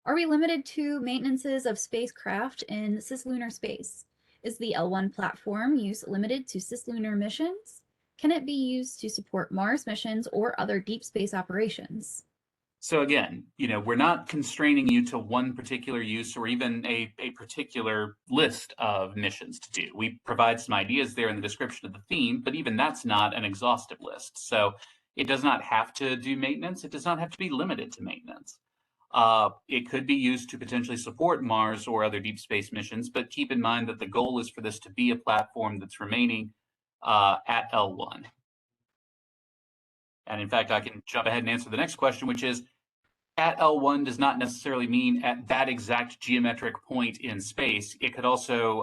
S1: Are we limited to maintenances of spacecraft in cislunar space? Is the L1 platform use limited to cislunar missions? Can it be used to support Mars missions or other deep space operations?
S3: So again, we're not constraining you to one particular use or even a particular list of missions to do. We provide some ideas there in the description of the theme, but even that's not an exhaustive list. So it does not have to do maintenance. It does not have to be limited to maintenance. It could be used to potentially support Mars or other deep space missions, but keep in mind that the goal is for this to be a platform that's remaining at L1. And in fact, I can jump ahead and answer the next question, which is, at L1 does not necessarily mean at that exact geometric point in space. It could also,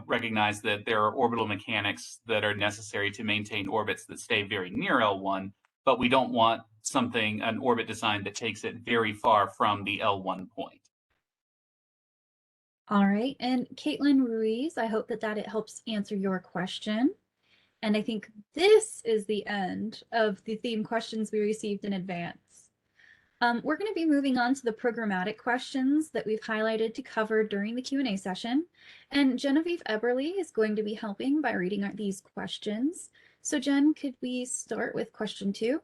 S3: recognize that there are orbital mechanics that are necessary to maintain orbits that stay very near L1, but we don't want an orbit design that takes it very far from the L1 point.
S1: All right, and Caitlin Ruiz, I hope that it helps answer your question. And I think this is the end of the theme questions we received in advance. We're going to be moving on to the programmatic questions that we've highlighted to cover during the Q&A session. And Genevieve Eberly is going to be helping by reading these questions. So Jen, could we start with question 2?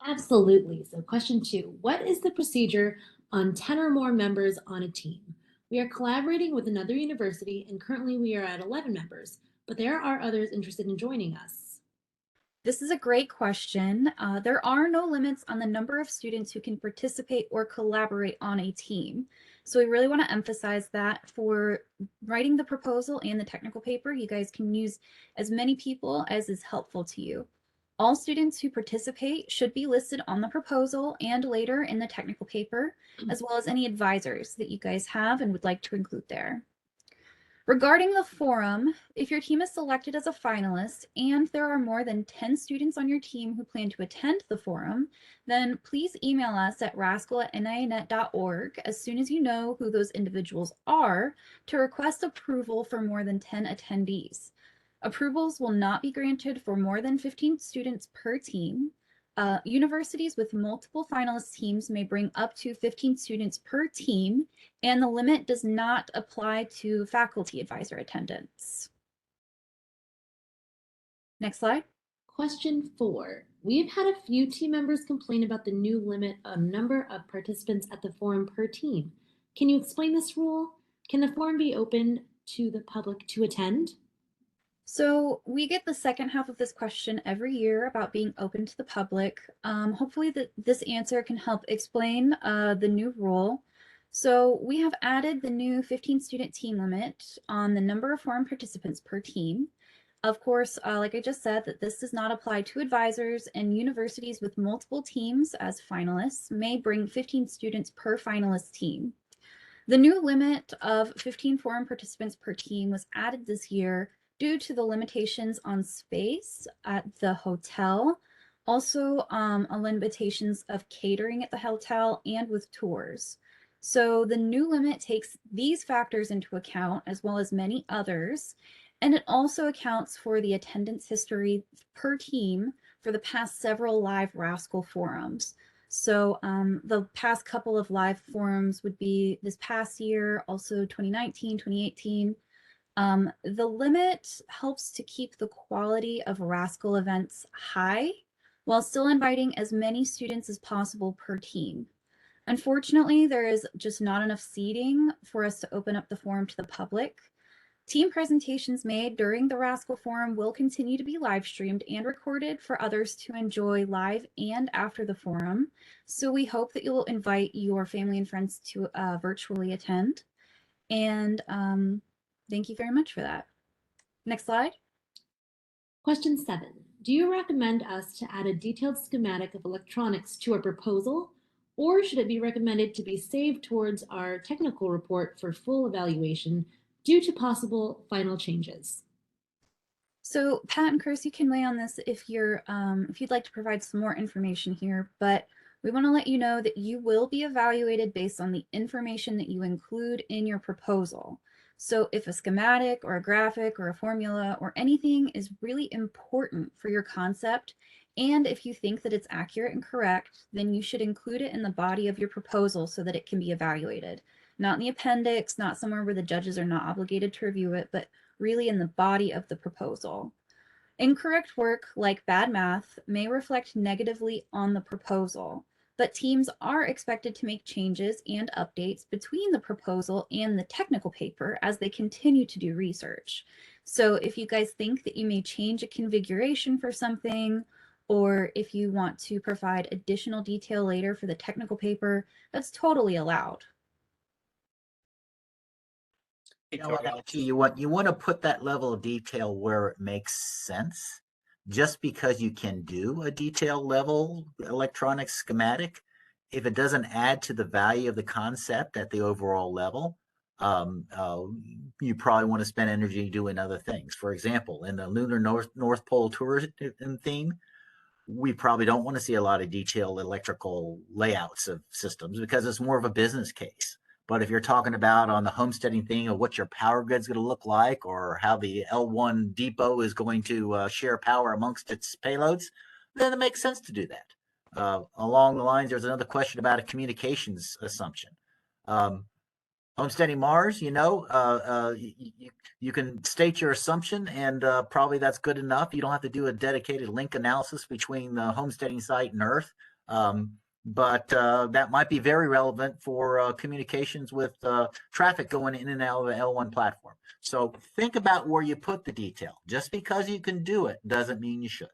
S2: Absolutely. So question 2, what is the procedure on 10 or more members on a team? We are collaborating with another university and currently we are at 11 members, but there are others interested in joining us.
S1: This is a great question. There are no limits on the number of students who can participate or collaborate on a team. So we really want to emphasize that for writing the proposal and the technical paper, you guys can use as many people as is helpful to you. All students who participate should be listed on the proposal and later in the technical paper, as well as any advisors that you guys have and would like to include there. Regarding the forum, if your team is selected as a finalist and there are more than 10 students on your team who plan to attend the forum, then please email us at rascal@nianet.org as soon as you know who those individuals are to request approval for more than 10 attendees. Approvals will not be granted for more than 15 students per team. Universities with multiple finalist teams may bring up to 15 students per team, and the limit does not apply to faculty advisor attendance. Next slide.
S2: Question 4. We've had a few team members complain about the new limit of number of participants at the forum per team. Can you explain this rule? Can the forum be open to the public to attend?
S1: So we get the second half of this question every year about being open to the public. Hopefully this answer can help explain the new rule. So we have added the new 15 student team limit on the number of forum participants per team. Of course, like I just said, that this does not apply to advisors, and universities with multiple teams as finalists may bring 15 students per finalist team. The new limit of 15 forum participants per team was added this year due to the limitations on space at the hotel, also limitations of catering at the hotel and with tours. So the new limit takes these factors into account as well as many others, and it also accounts for the attendance history per team for the past several live RASC-AL forums. So the past couple of live forums would be this past year, also 2019, 2018. The limit helps to keep the quality of RASC-AL events high while still inviting as many students as possible per team. Unfortunately, there is just not enough seating for us to open up the forum to the public. Team presentations made during the RASC-AL forum will continue to be live streamed and recorded for others to enjoy live and after the forum. So we hope that you'll invite your family and friends to virtually attend. And thank you very much for that. Next slide.
S2: Question 7. Do you recommend us to add a detailed schematic of electronics to our proposal, or should it be recommended to be saved towards our technical report for full evaluation due to possible final changes?
S1: So Pat and Chris, you can weigh on this if you'd like to provide some more information here, but We want to let you know that you will be evaluated based on the information that you include in your proposal. So if a schematic or a graphic or a formula or anything is really important for your concept, and if you think that it's accurate and correct, then you should include it in the body of your proposal so that it can be evaluated. Not in the appendix, not somewhere where the judges are not obligated to review it, but really in the body of the proposal. Incorrect work, like bad math, may reflect negatively on the proposal, but teams are expected to make changes and updates between the proposal and the technical paper as they continue to do research. So if you guys think that you may change a configuration for something, or if you want to provide additional detail later for the technical paper, that's totally allowed.
S3: Hey,
S4: You know what,
S3: Tori.
S4: Alfie, you want to put that level of detail where it makes sense. Just because you can do a detail level electronic schematic, if it doesn't add to the value of the concept at the overall level, you probably want to spend energy doing other things. For example, in the Lunar North Pole tour theme, we probably don't want to see a lot of detailed electrical layouts of systems because it's more of a business case. But if you're talking about on the homesteading thing of what your power grid's going to look like or how the L1 depot is going to share power amongst its payloads, then it makes sense to do that. Along the lines, there's another question about a communications assumption. Homesteading Mars, you can state your assumption, and probably that's good enough. You don't have to do a dedicated link analysis between the homesteading site and Earth, but that might be very relevant for communications with traffic going in and out of the L1 platform. So think about where you put the detail. Just because you can do it doesn't mean you should.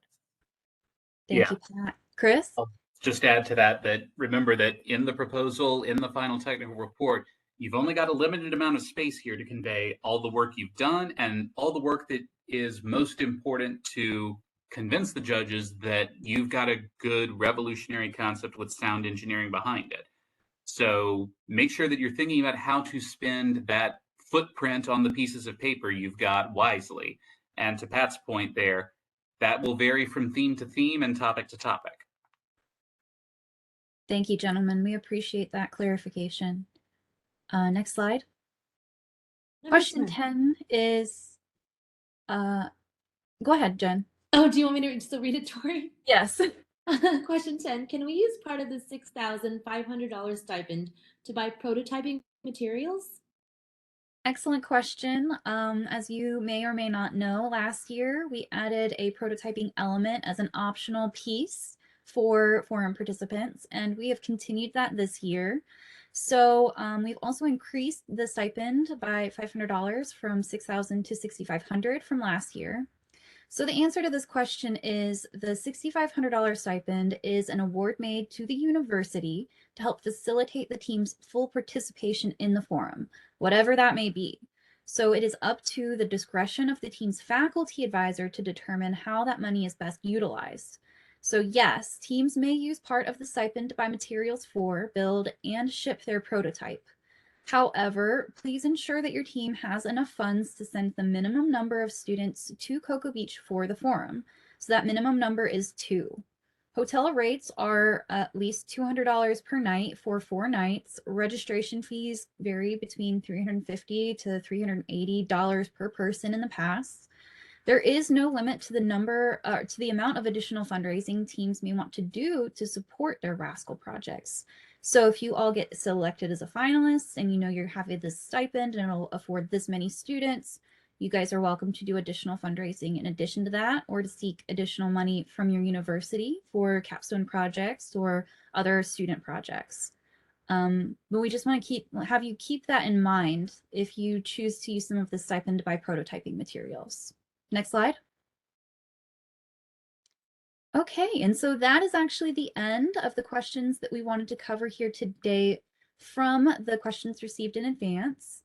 S1: Thank
S3: Yeah.
S1: you, Pat. Chris?
S3: I'll just add to that remember that in the proposal, in the final technical report, you've only got a limited amount of space here to convey all the work you've done and all the work that is most important to convince the judges that you've got a good revolutionary concept with sound engineering behind it. So make sure that you're thinking about how to spend that footprint on the pieces of paper you've got wisely. And to Pat's point there, that will vary from theme to theme and topic to topic.
S1: Thank you, gentlemen. We appreciate that clarification. Next slide. Question 10 is, go ahead, Jen.
S2: Oh, do you want me to still read it, Tori?
S1: Yes.
S2: Question 10, can we use part of the $6,500 stipend to buy prototyping materials?
S1: Excellent question. As you may or may not know, last year we added a prototyping element as an optional piece for forum participants, and we have continued that this year. So we've also increased the stipend by $500 from $6,000 to $6,500 from last year. So the answer to this question is the $6,500 stipend is an award made to the university to help facilitate the team's full participation in the forum, whatever that may be. So it is up to the discretion of the team's faculty advisor to determine how that money is best utilized. So yes, teams may use part of the stipend to buy materials for, build, and ship their prototype. However, please ensure that your team has enough funds to send the minimum number of students to Cocoa Beach for the forum. So that minimum number is 2. Hotel rates are at least $200 per night for 4 nights. Registration fees vary between $350 to $380 per person in the past. There is no limit to the amount of additional fundraising teams may want to do to support their RASC-AL projects. So if you all get selected as a finalist and you know you're having this stipend and it'll afford this many students, you guys are welcome to do additional fundraising in addition to that, or to seek additional money from your university for capstone projects or other student projects. But we just want to have you keep that in mind if you choose to use some of the stipend to buy prototyping materials. Next slide. Okay, and so that is actually the end of the questions that we wanted to cover here today from the questions received in advance.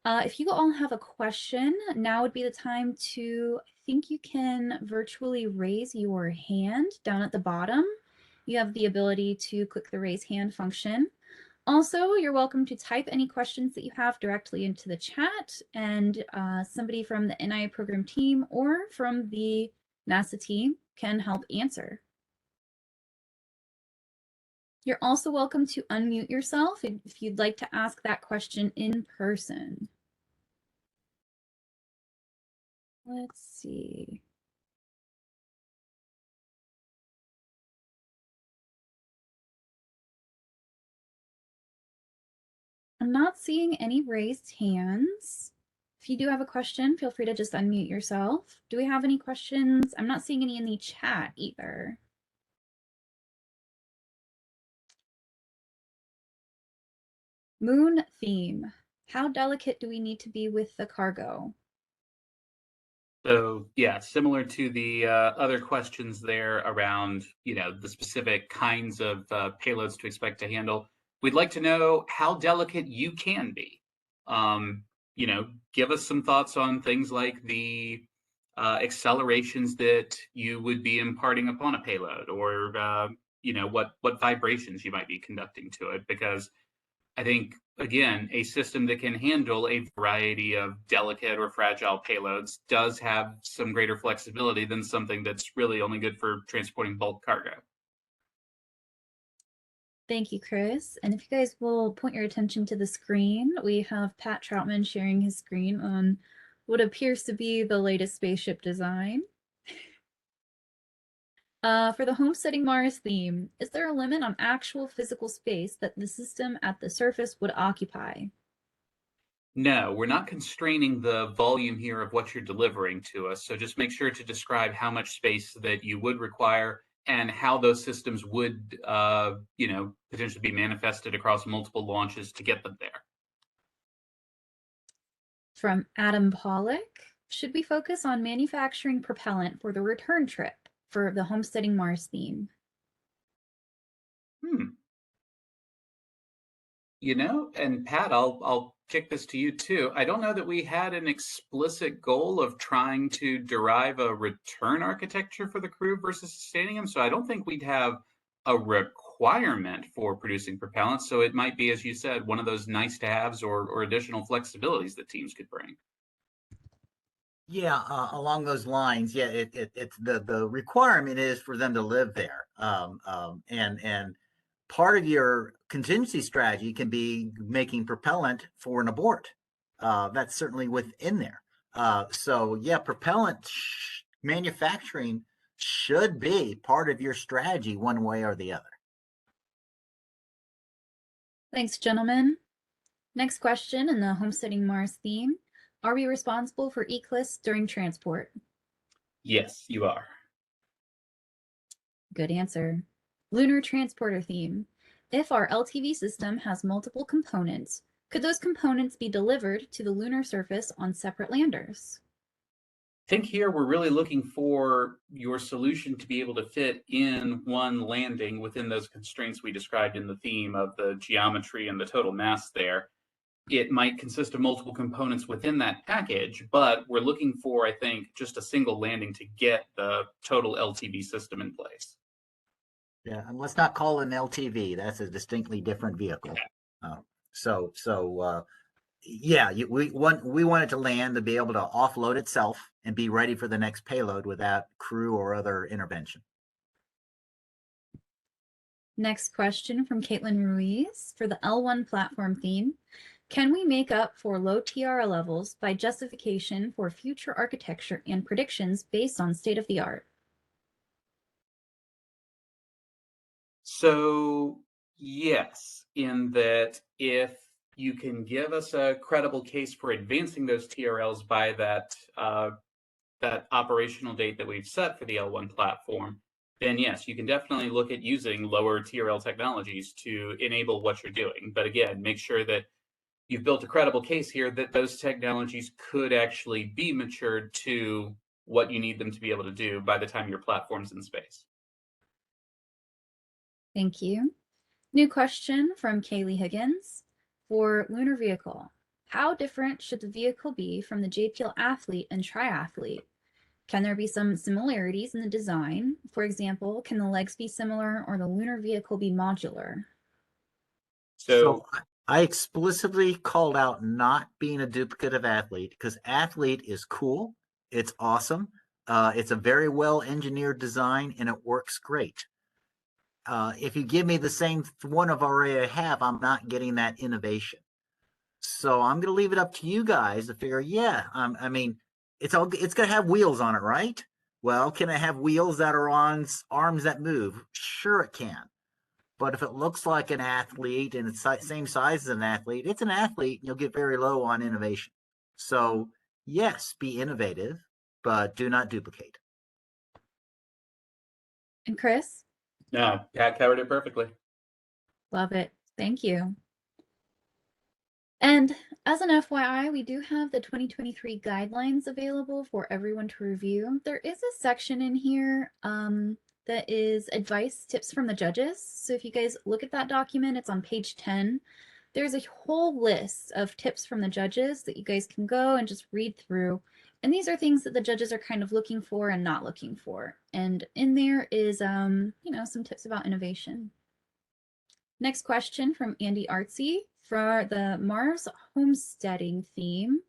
S1: If you all have a question, now would be the time to, I think you can virtually raise your hand down at the bottom. You have the ability to click the raise hand function. Also, you're welcome to type any questions that you have directly into the chat, and somebody from the NIA program team or from the NASA team can help answer. You're also welcome to unmute yourself if you'd like to ask that question in person. Let's see. I'm not seeing any raised hands. If you do have a question, feel free to just unmute yourself. Do we have any questions? I'm not seeing any in the chat either. Moon theme. How delicate do we need to be with the cargo?
S3: So yeah, similar to the other questions there around, the specific kinds of payloads to expect to handle, we'd like to know how delicate you can be. Give us some thoughts on things like the accelerations that you would be imparting upon a payload, or what vibrations you might be conducting to it, because I think, again, a system that can handle a variety of delicate or fragile payloads does have some greater flexibility than something that's really only good for transporting bulk cargo.
S1: Thank you, Chris. And if you guys will point your attention to the screen, we have Pat Troutman sharing his screen on what appears to be the latest spaceship design. For the homesteading Mars theme, is there a limit on actual physical space that the system at the surface would occupy?
S3: No, we're not constraining the volume here of what you're delivering to us. So just make sure to describe how much space that you would require and how those systems would, potentially be manifested across multiple launches to get them there.
S1: From Adam Pollock, should we focus on manufacturing propellant for the return trip for the homesteading Mars theme?
S3: And Pat, I'll kick this to you too. I don't know that we had an explicit goal of trying to derive a return architecture for the crew versus sustaining them. So I don't think we'd have a requirement for producing propellant. So it might be, as you said, one of those nice to haves or additional flexibilities that teams could bring.
S4: Yeah, along those lines, yeah, it's the requirement is for them to live there, and part of your contingency strategy can be making propellant for an abort. That's certainly within there. So yeah, propellant manufacturing should be part of your strategy one way or the other.
S1: Thanks, gentlemen. Next question in the homesteading Mars theme. Are we responsible for eclipse during transport?
S3: Yes, you are.
S1: Good answer. Lunar transporter theme. If our LTV system has multiple components, could those components be delivered to the lunar surface on separate landers?
S3: I think here we're really looking for your solution to be able to fit in one landing within those constraints we described in the theme of the geometry and the total mass there. It might consist of multiple components within that package, but we're looking for, I think, just a single landing to get the total LTV system in place.
S4: Yeah, and let's not call it an LTV. That's a distinctly different vehicle. Yeah, we want it to land to be able to offload itself and be ready for the next payload without crew or other intervention.
S1: Next question from Caitlin Ruiz for the L1 platform theme. Can we make up for low TRL levels by justification for future architecture and predictions based on state of the art?
S3: So, yes, in that if you can give us a credible case for advancing those TRLs by that operational date that we've set for the L1 platform, then yes, you can definitely look at using lower TRL technologies to enable what you're doing. But again, make sure that you've built a credible case here that those technologies could actually be matured to what you need them to be able to do by the time your platform's in space.
S1: Thank you. New question from Kaylee Higgins for lunar vehicle. How different should the vehicle be from the JPL athlete and triathlete? Can there be some similarities in the design? For example, can the legs be similar or the lunar vehicle be modular?
S4: So I explicitly called out not being a duplicate of athlete because athlete is cool. It's awesome. It's a very well engineered design and it works great. if you give me the same one I've already have, I'm not getting that innovation. So I'm going to leave it up to you guys to figure. Yeah, I mean, it's going to have wheels on it, right? Well, can it have wheels that are on arms that move? Sure, it can. But if it looks like an athlete and it's same size as an athlete, it's an athlete. And you'll get very low on innovation. So yes, be innovative, but do not duplicate.
S1: And Chris?
S3: No, Pat covered it perfectly.
S1: Love it. Thank you. And as an FYI, we do have the 2023 guidelines available for everyone to review. There is a section in here that is advice tips from the judges. So if you guys look at that document, it's on page 10. There's a whole list of tips from the judges that you guys can go and just read through. And these are things that the judges are kind of looking for and not looking for. And in there is, you know, some tips about innovation. Next question from Andy Artsy for the Mars homesteading theme.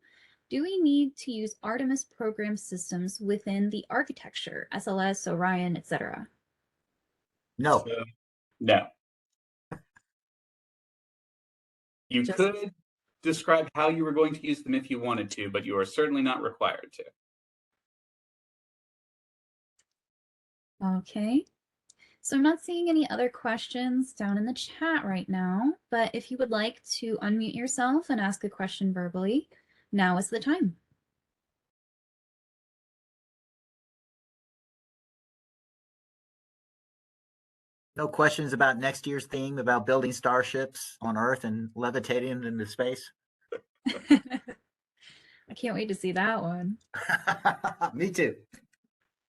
S1: Do we need to use Artemis program systems within the architecture, SLS, Orion, etc.?
S4: No.
S3: So, no. You
S1: Just-
S3: could describe how you were going to use them if you wanted to, but you are certainly not required to.
S1: Okay. So I'm not seeing any other questions down in the chat right now, but if you would like to unmute yourself and ask a question verbally, now is the time.
S4: No questions about next year's theme about building starships on Earth and levitating them into space?
S1: I can't wait to see that one.
S4: Me too.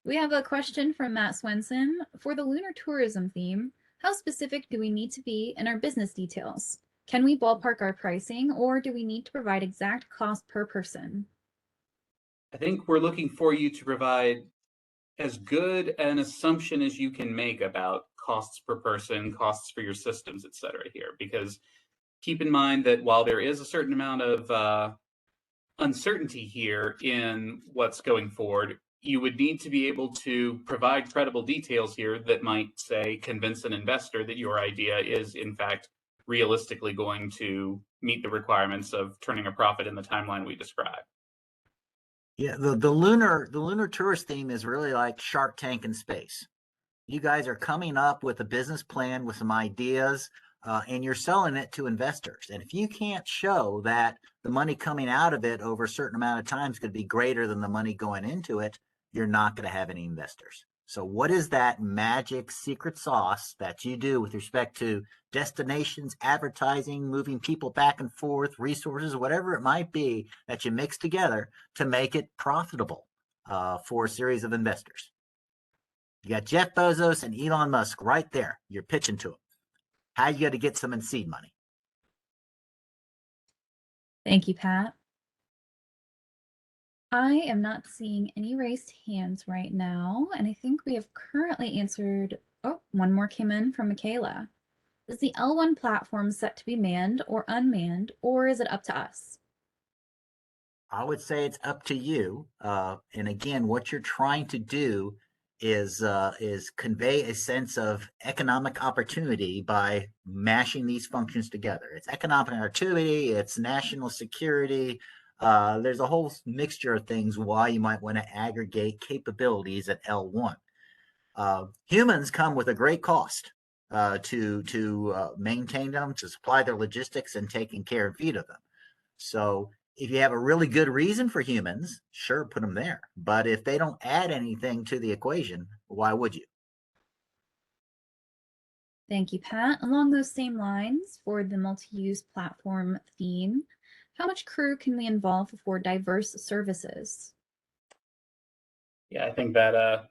S1: We have a question from Matt Swenson. For the lunar tourism theme, how specific do we need to be in our business details? Can we ballpark our pricing, or do we need to provide exact cost per person?
S3: I think we're looking for you to provide as good an assumption as you can make about costs per person, costs for your systems, et cetera here, because keep in mind that while there is a certain amount of uncertainty here in what's going forward, you would need to be able to provide credible details here that might, say, convince an investor that your idea is, in fact, realistically going to meet the requirements of turning a profit in the timeline we described.
S4: Yeah, the lunar tourist theme is really like Shark Tank in space. You guys are coming up with a business plan with some ideas, and you're selling it to investors. And if you can't show that the money coming out of it over a certain amount of time is going to be greater than the money going into it, you're not going to have any investors. So what is that magic secret sauce that you do with respect to destinations, advertising, moving people back and forth, resources, whatever it might be that you mix together to make it profitable for a series of investors? You got Jeff Bezos and Elon Musk right there. You're pitching to them. How you got to get some in seed money?
S1: Thank you, Pat. I am not seeing any raised hands right now, and I think we have currently answered. Oh, one more came in from Michaela. Is the L1 platform set to be manned or unmanned, or is it up to us?
S4: I would say it's up to you. And again, what you're trying to do is convey a sense of economic opportunity by mashing these functions together. It's economic opportunity, it's national security. There's a whole mixture of things why you might want to aggregate capabilities at L1. Humans come with a great cost to maintain them, to supply their logistics, and taking care and feed of them. So if you have a really good reason for humans, sure, put them there. But if they don't add anything to the equation, why would you?
S1: Thank you, Pat. Along those same lines, for the multi-use platform theme, how much crew can we involve for diverse services?
S3: Yeah, I think that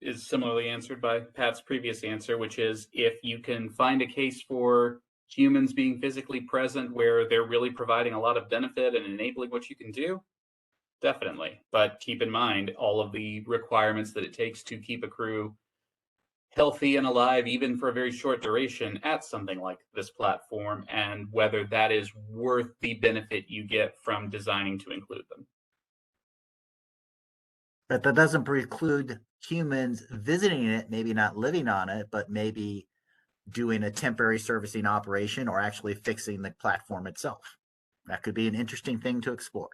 S3: is similarly answered by Pat's previous answer, which is if you can find a case for humans being physically present where they're really providing a lot of benefit and enabling what you can do, definitely. But keep in mind all of the requirements that it takes to keep a crew healthy and alive, even for a very short duration at something like this platform, and whether that is worth the benefit you get from designing to include them.
S4: But that doesn't preclude humans visiting it, maybe not living on it, but maybe doing a temporary servicing operation or actually fixing the platform itself. That could be an interesting thing to explore.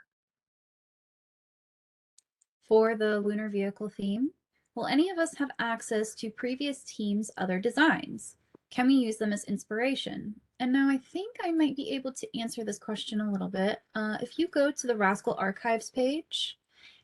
S1: For the lunar vehicle theme, will any of us have access to previous teams' other designs? Can we use them as inspiration? And now I think I might be able to answer this question a little bit. If you go to the RASC-AL archives page,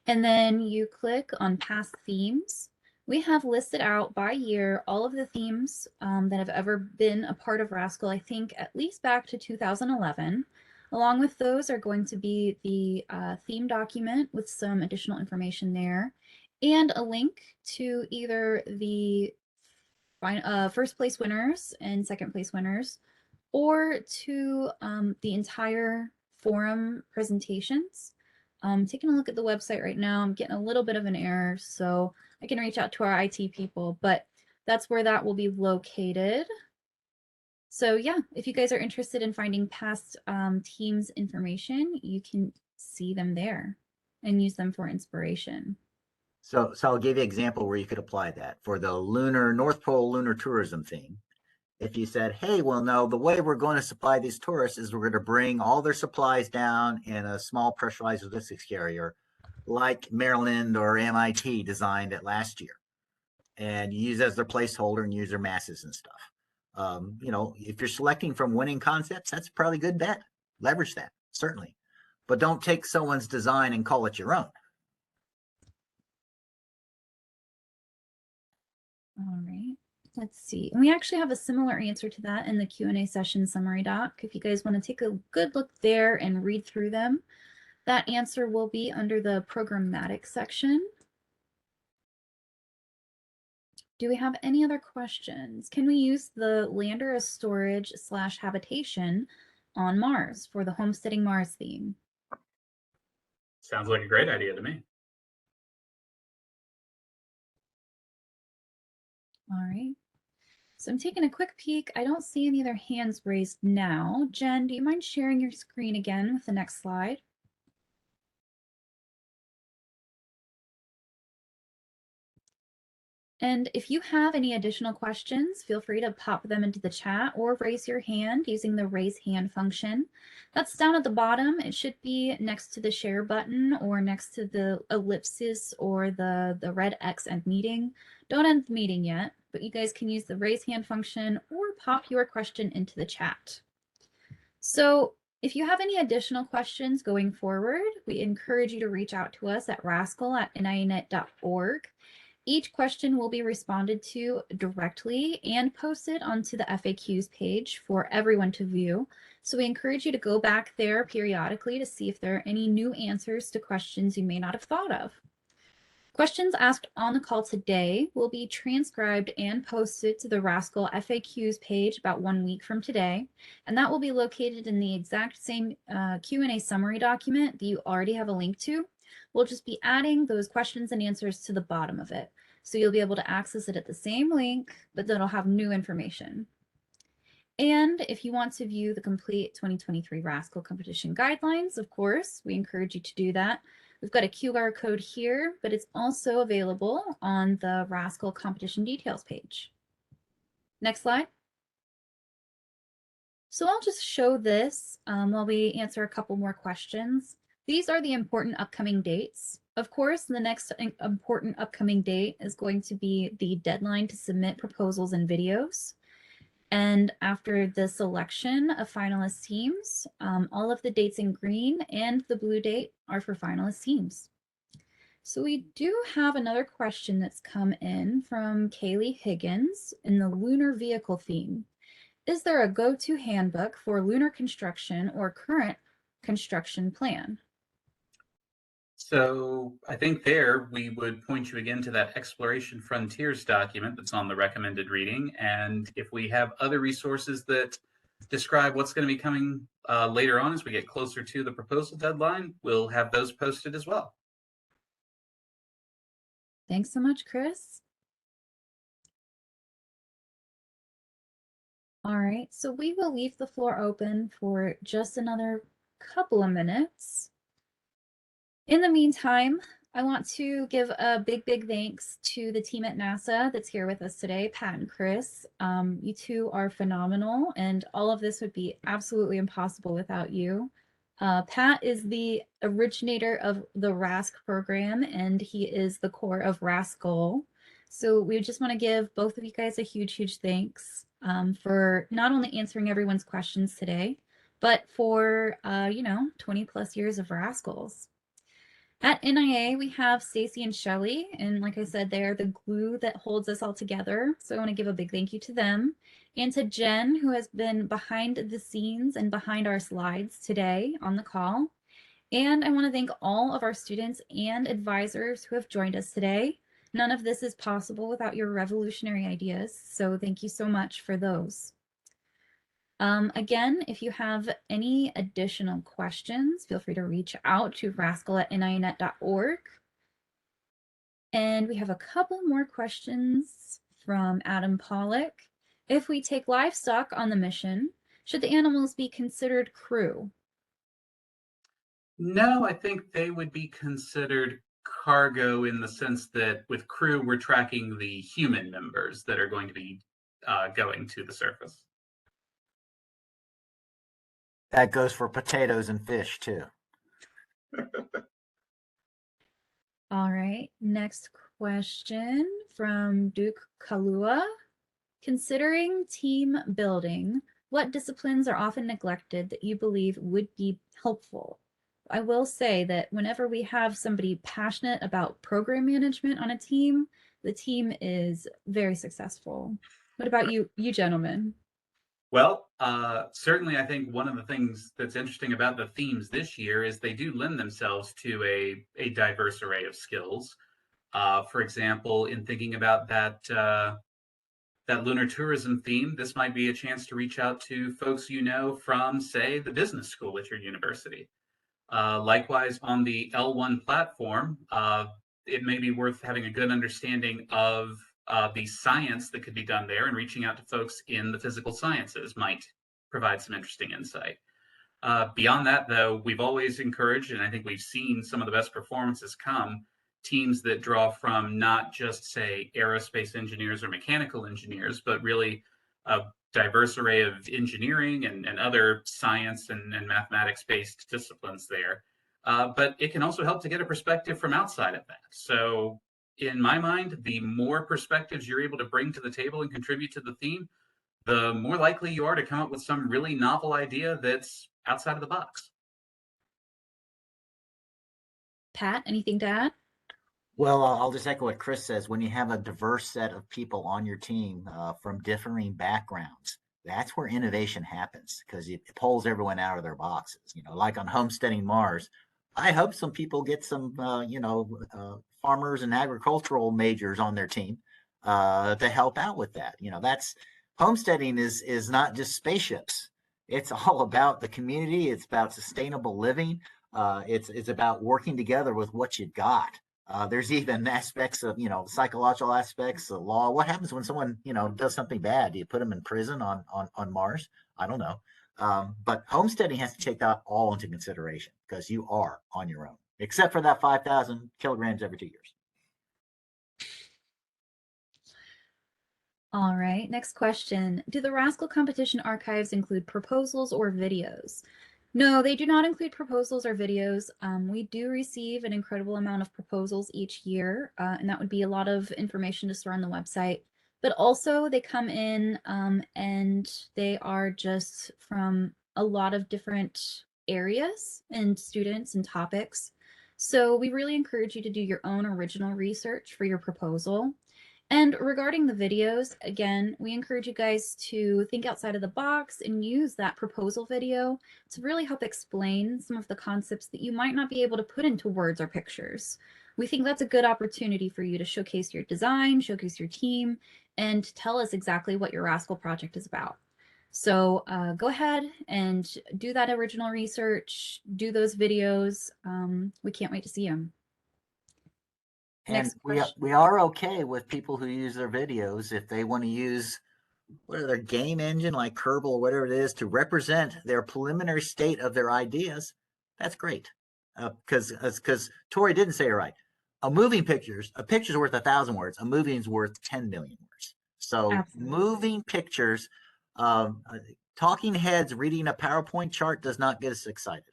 S1: and then you click on past themes, we have listed out by year all of the themes that have ever been a part of RASC-AL, I think at least back to 2011. Along with those are going to be the theme document with some additional information there and a link to either the first place winners and second place winners or to the entire forum presentations. Taking a look at the website right now, I'm getting a little bit of an error, so I can reach out to our IT people, but that's where that will be located. So yeah, if you guys are interested in finding past teams information, you can see them there and use them for inspiration.
S4: So I'll give you an example where you could apply that for the North Pole lunar tourism theme. If you said, hey, well, no, the way we're going to supply these tourists is we're going to bring all their supplies down in a small pressurized logistics carrier like Maryland or MIT designed it last year, and use as their placeholder and use their masses and stuff. If you're selecting from winning concepts, that's probably a good bet. Leverage that, certainly. But don't take someone's design and call it your own.
S1: All right, let's see. And we actually have a similar answer to that in the Q&A session summary doc. If you guys want to take a good look there and read through them, that answer will be under the programmatic section. Do we have any other questions? Can we use the lander as storage / habitation on Mars for the Homesteading Mars theme?
S3: Sounds like a great idea to me.
S1: All right. So I'm taking a quick peek. I don't see any other hands raised now. Jen, do you mind sharing your screen again with the next slide? And if you have any additional questions, feel free to pop them into the chat or raise your hand using the raise hand function. That's down at the bottom. It should be next to the share button or next to the ellipsis or the red X end meeting. Don't end the meeting yet, but you guys can use the raise hand function or pop your question into the chat. So if you have any additional questions going forward, we encourage you to reach out to us at rascal@nianet.org. Each question will be responded to directly and posted onto the FAQs page for everyone to view. So we encourage you to go back there periodically to see if there are any new answers to questions you may not have thought of. Questions asked on the call today will be transcribed and posted to the RASC-AL FAQs page about 1 week from today, and that will be located in the exact same Q&A summary document that you already have a link to. We'll just be adding those questions and answers to the bottom of it. So you'll be able to access it at the same link, but then it'll have new information. And if you want to view the complete 2023 RASC-AL competition guidelines, of course, we encourage you to do that. We've got a QR code here, but it's also available on the RASC-AL competition details page. Next slide. So I'll just show this while we answer a couple more questions. These are the important upcoming dates. Of course, the next important upcoming date is going to be the deadline to submit proposals and videos. And after the selection of finalist teams, all of the dates in green and the blue date are for finalist teams. So we do have another question that's come in from Kaylee Higgins in the lunar vehicle theme. Is there a go-to handbook for lunar construction or current construction plan?
S3: So I think there we would point you again to that Exploration Frontiers document that's on the recommended reading. And if we have other resources that describe what's going to be coming later on as we get closer to the proposal deadline, we'll have those posted as well.
S1: Thanks so much, Chris. All right, so we will leave the floor open for just another couple of minutes. In the meantime, I want to give a big thanks to the team at NASA that's here with us today, Pat and Chris. You two are phenomenal, and all of this would be absolutely impossible without you. Pat is the originator of the RASC program, and he is the core of RASC-AL. So we just want to give both of you guys a huge thanks for not only answering everyone's questions today, but for 20 plus years of RASC-ALs. At NIA, we have Stacy and Shelly, and like I said, they're the glue that holds us all together. So I want to give a big thank you to them and to Jen, who has been behind the scenes and behind our slides today on the call. And I want to thank all of our students and advisors who have joined us today. None of this is possible without your revolutionary ideas, so thank you so much for those. Again, if you have any additional questions, feel free to reach out to rascal@nianet.org. And we have a couple more questions from Adam Pollock. If we take livestock on the mission, should the animals be considered crew?
S3: No, I think they would be considered cargo in the sense that with crew, we're tracking the human members that are going to be going to the surface.
S4: That goes for potatoes and fish too.
S1: All right, next question from Duke Kalua. Considering team building, what disciplines are often neglected that you believe would be helpful? I will say that whenever we have somebody passionate about program management on a team, the team is very successful. What about you gentlemen?
S3: Well, certainly I think one of the things that's interesting about the themes this year is they do lend themselves to a diverse array of skills. For example, in thinking about that lunar tourism theme, this might be a chance to reach out to folks you know from, say, the business school at your university. Likewise, on the L1 platform, it may be worth having a good understanding of the science that could be done there, and reaching out to folks in the physical sciences might provide some interesting insight. Beyond that, though, we've always encouraged, and I think we've seen some of the best performances come, teams that draw from not just, say, aerospace engineers or mechanical engineers, but really a diverse array of engineering and other science and mathematics-based disciplines there. But it can also help to get a perspective from outside of that. So in my mind, the more perspectives you're able to bring to the table and contribute to the theme, the more likely you are to come up with some really novel idea that's outside of the box.
S1: Pat, anything to add?
S4: Well, I'll just echo what Chris says. When you have a diverse set of people on your team from differing backgrounds, that's where innovation happens because it pulls everyone out of their boxes. Like on Homesteading Mars, I hope some people get some, farmers and agricultural majors on their team to help out with that. That's homesteading is not just spaceships. It's all about the community. It's about sustainable living. It's about working together with what you got. There's even aspects of, psychological aspects of law. What happens when someone, does something bad? Do you put them in prison on Mars? I don't know. But homesteading has to take that all into consideration because you are on your own, except for that 5,000 kilograms every 2 years.
S1: All right, next question. Do the RASC-AL competition archives include proposals or videos? No, they do not include proposals or videos. We do receive an incredible amount of proposals each year, and that would be a lot of information to store on the website. But also they come in and they are just from a lot of different areas and students and topics. So we really encourage you to do your own original research for your proposal. And regarding the videos, again, we encourage you guys to think outside of the box and use that proposal video to really help explain some of the concepts that you might not be able to put into words or pictures. We think that's a good opportunity for you to showcase your design, showcase your team, and tell us exactly what your RASC-AL project is about. So go ahead and do that original research, do those videos. We can't wait to see them.
S4: And we are okay with people who use their videos if they want to use their game engine like Kerbal or whatever it is to represent their preliminary state of their ideas. That's great. Because Tori didn't say it right. a picture's worth 1,000 words. A movie is worth 10 million words. So
S1: Absolutely.
S4: moving pictures, talking heads reading a PowerPoint chart does not get us excited.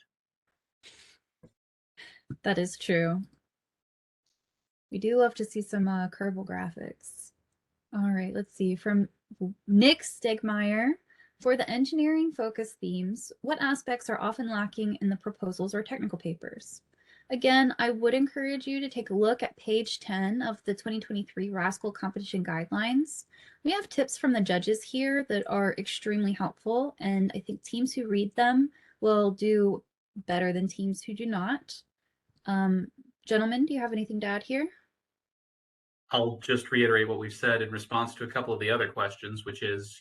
S1: That is true. We do love to see some Kerbal graphics. All right, let's see. From Nick Stegmeyer, for the engineering focus themes, what aspects are often lacking in the proposals or technical papers? Again, I would encourage you to take a look at page 10 of the 2023 RASC-AL competition guidelines. We have tips from the judges here that are extremely helpful, and I think teams who read them will do better than teams who do not. Gentlemen, do you have anything to add here?
S3: I'll just reiterate what we've said in response to a couple of the other questions, which is,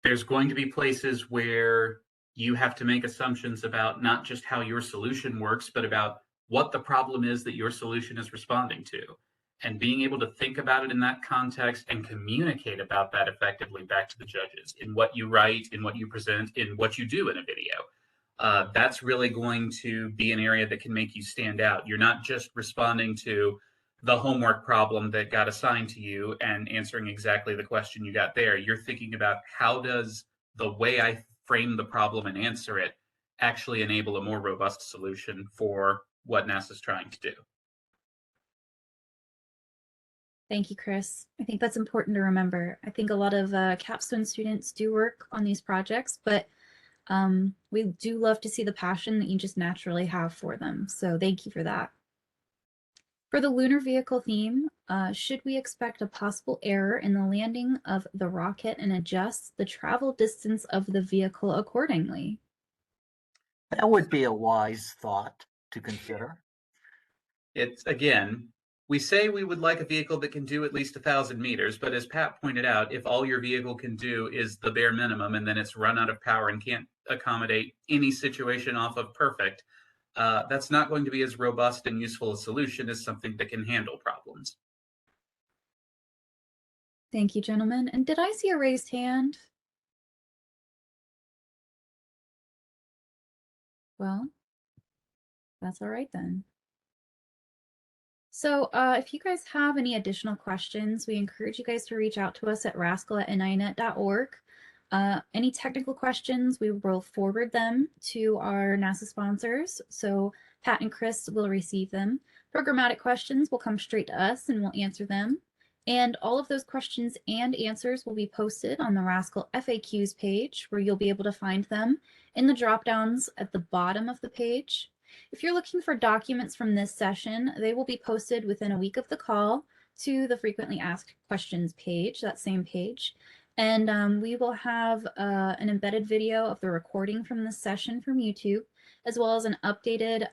S3: there's going to be places where you have to make assumptions about not just how your solution works, but about what the problem is that your solution is responding to. And being able to think about it in that context and communicate about that effectively back to the judges in what you write, in what you present, in what you do in a video. That's really going to be an area that can make you stand out. You're not just responding to the homework problem that got assigned to you and answering exactly the question you got there. You're thinking about how does the way I frame the problem and answer it actually enable a more robust solution for what NASA's trying to do.
S1: Thank you, Chris. I think that's important to remember. I think a lot of capstone students do work on these projects, but we do love to see the passion that you just naturally have for them. So thank you for that. For the lunar vehicle theme, should we expect a possible error in the landing of the rocket and adjust the travel distance of the vehicle accordingly?
S4: That would be a wise thought to consider.
S3: It's, again, we say we would like a vehicle that can do at least 1,000 meters, but as Pat pointed out, if all your vehicle can do is the bare minimum and then it's run out of power and can't accommodate any situation off of perfect, that's not going to be as robust and useful a solution as something that can handle problems.
S1: Thank you, gentlemen. And did I see a raised hand? Well, that's all right then. So if you guys have any additional questions, we encourage you guys to reach out to us at rascal@ninet.org. Any technical questions, we will forward them to our NASA sponsors. So Pat and Chris will receive them. Programmatic questions will come straight to us and we'll answer them. And all of those questions and answers will be posted on the RASC-AL FAQs page, where you'll be able to find them in the drop downs at the bottom of the page. If you're looking for documents from this session, they will be posted within a week of the call to the frequently asked questions page, that same page. And we will have an embedded video of the recording from this session from YouTube, as well as an updated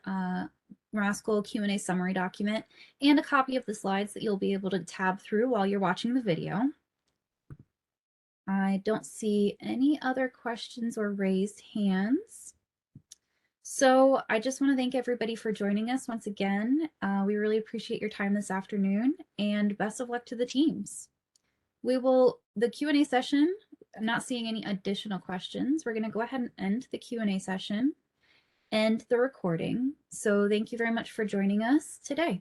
S1: RASC-AL Q&A summary document and a copy of the slides that you'll be able to tab through while you're watching the video. I don't see any other questions or raised hands. So I just want to thank everybody for joining us once again. We really appreciate your time this afternoon, and best of luck to the teams. The Q&A session, I'm not seeing any additional questions. We're going to go ahead and end the Q&A session and the recording. So thank you very much for joining us today.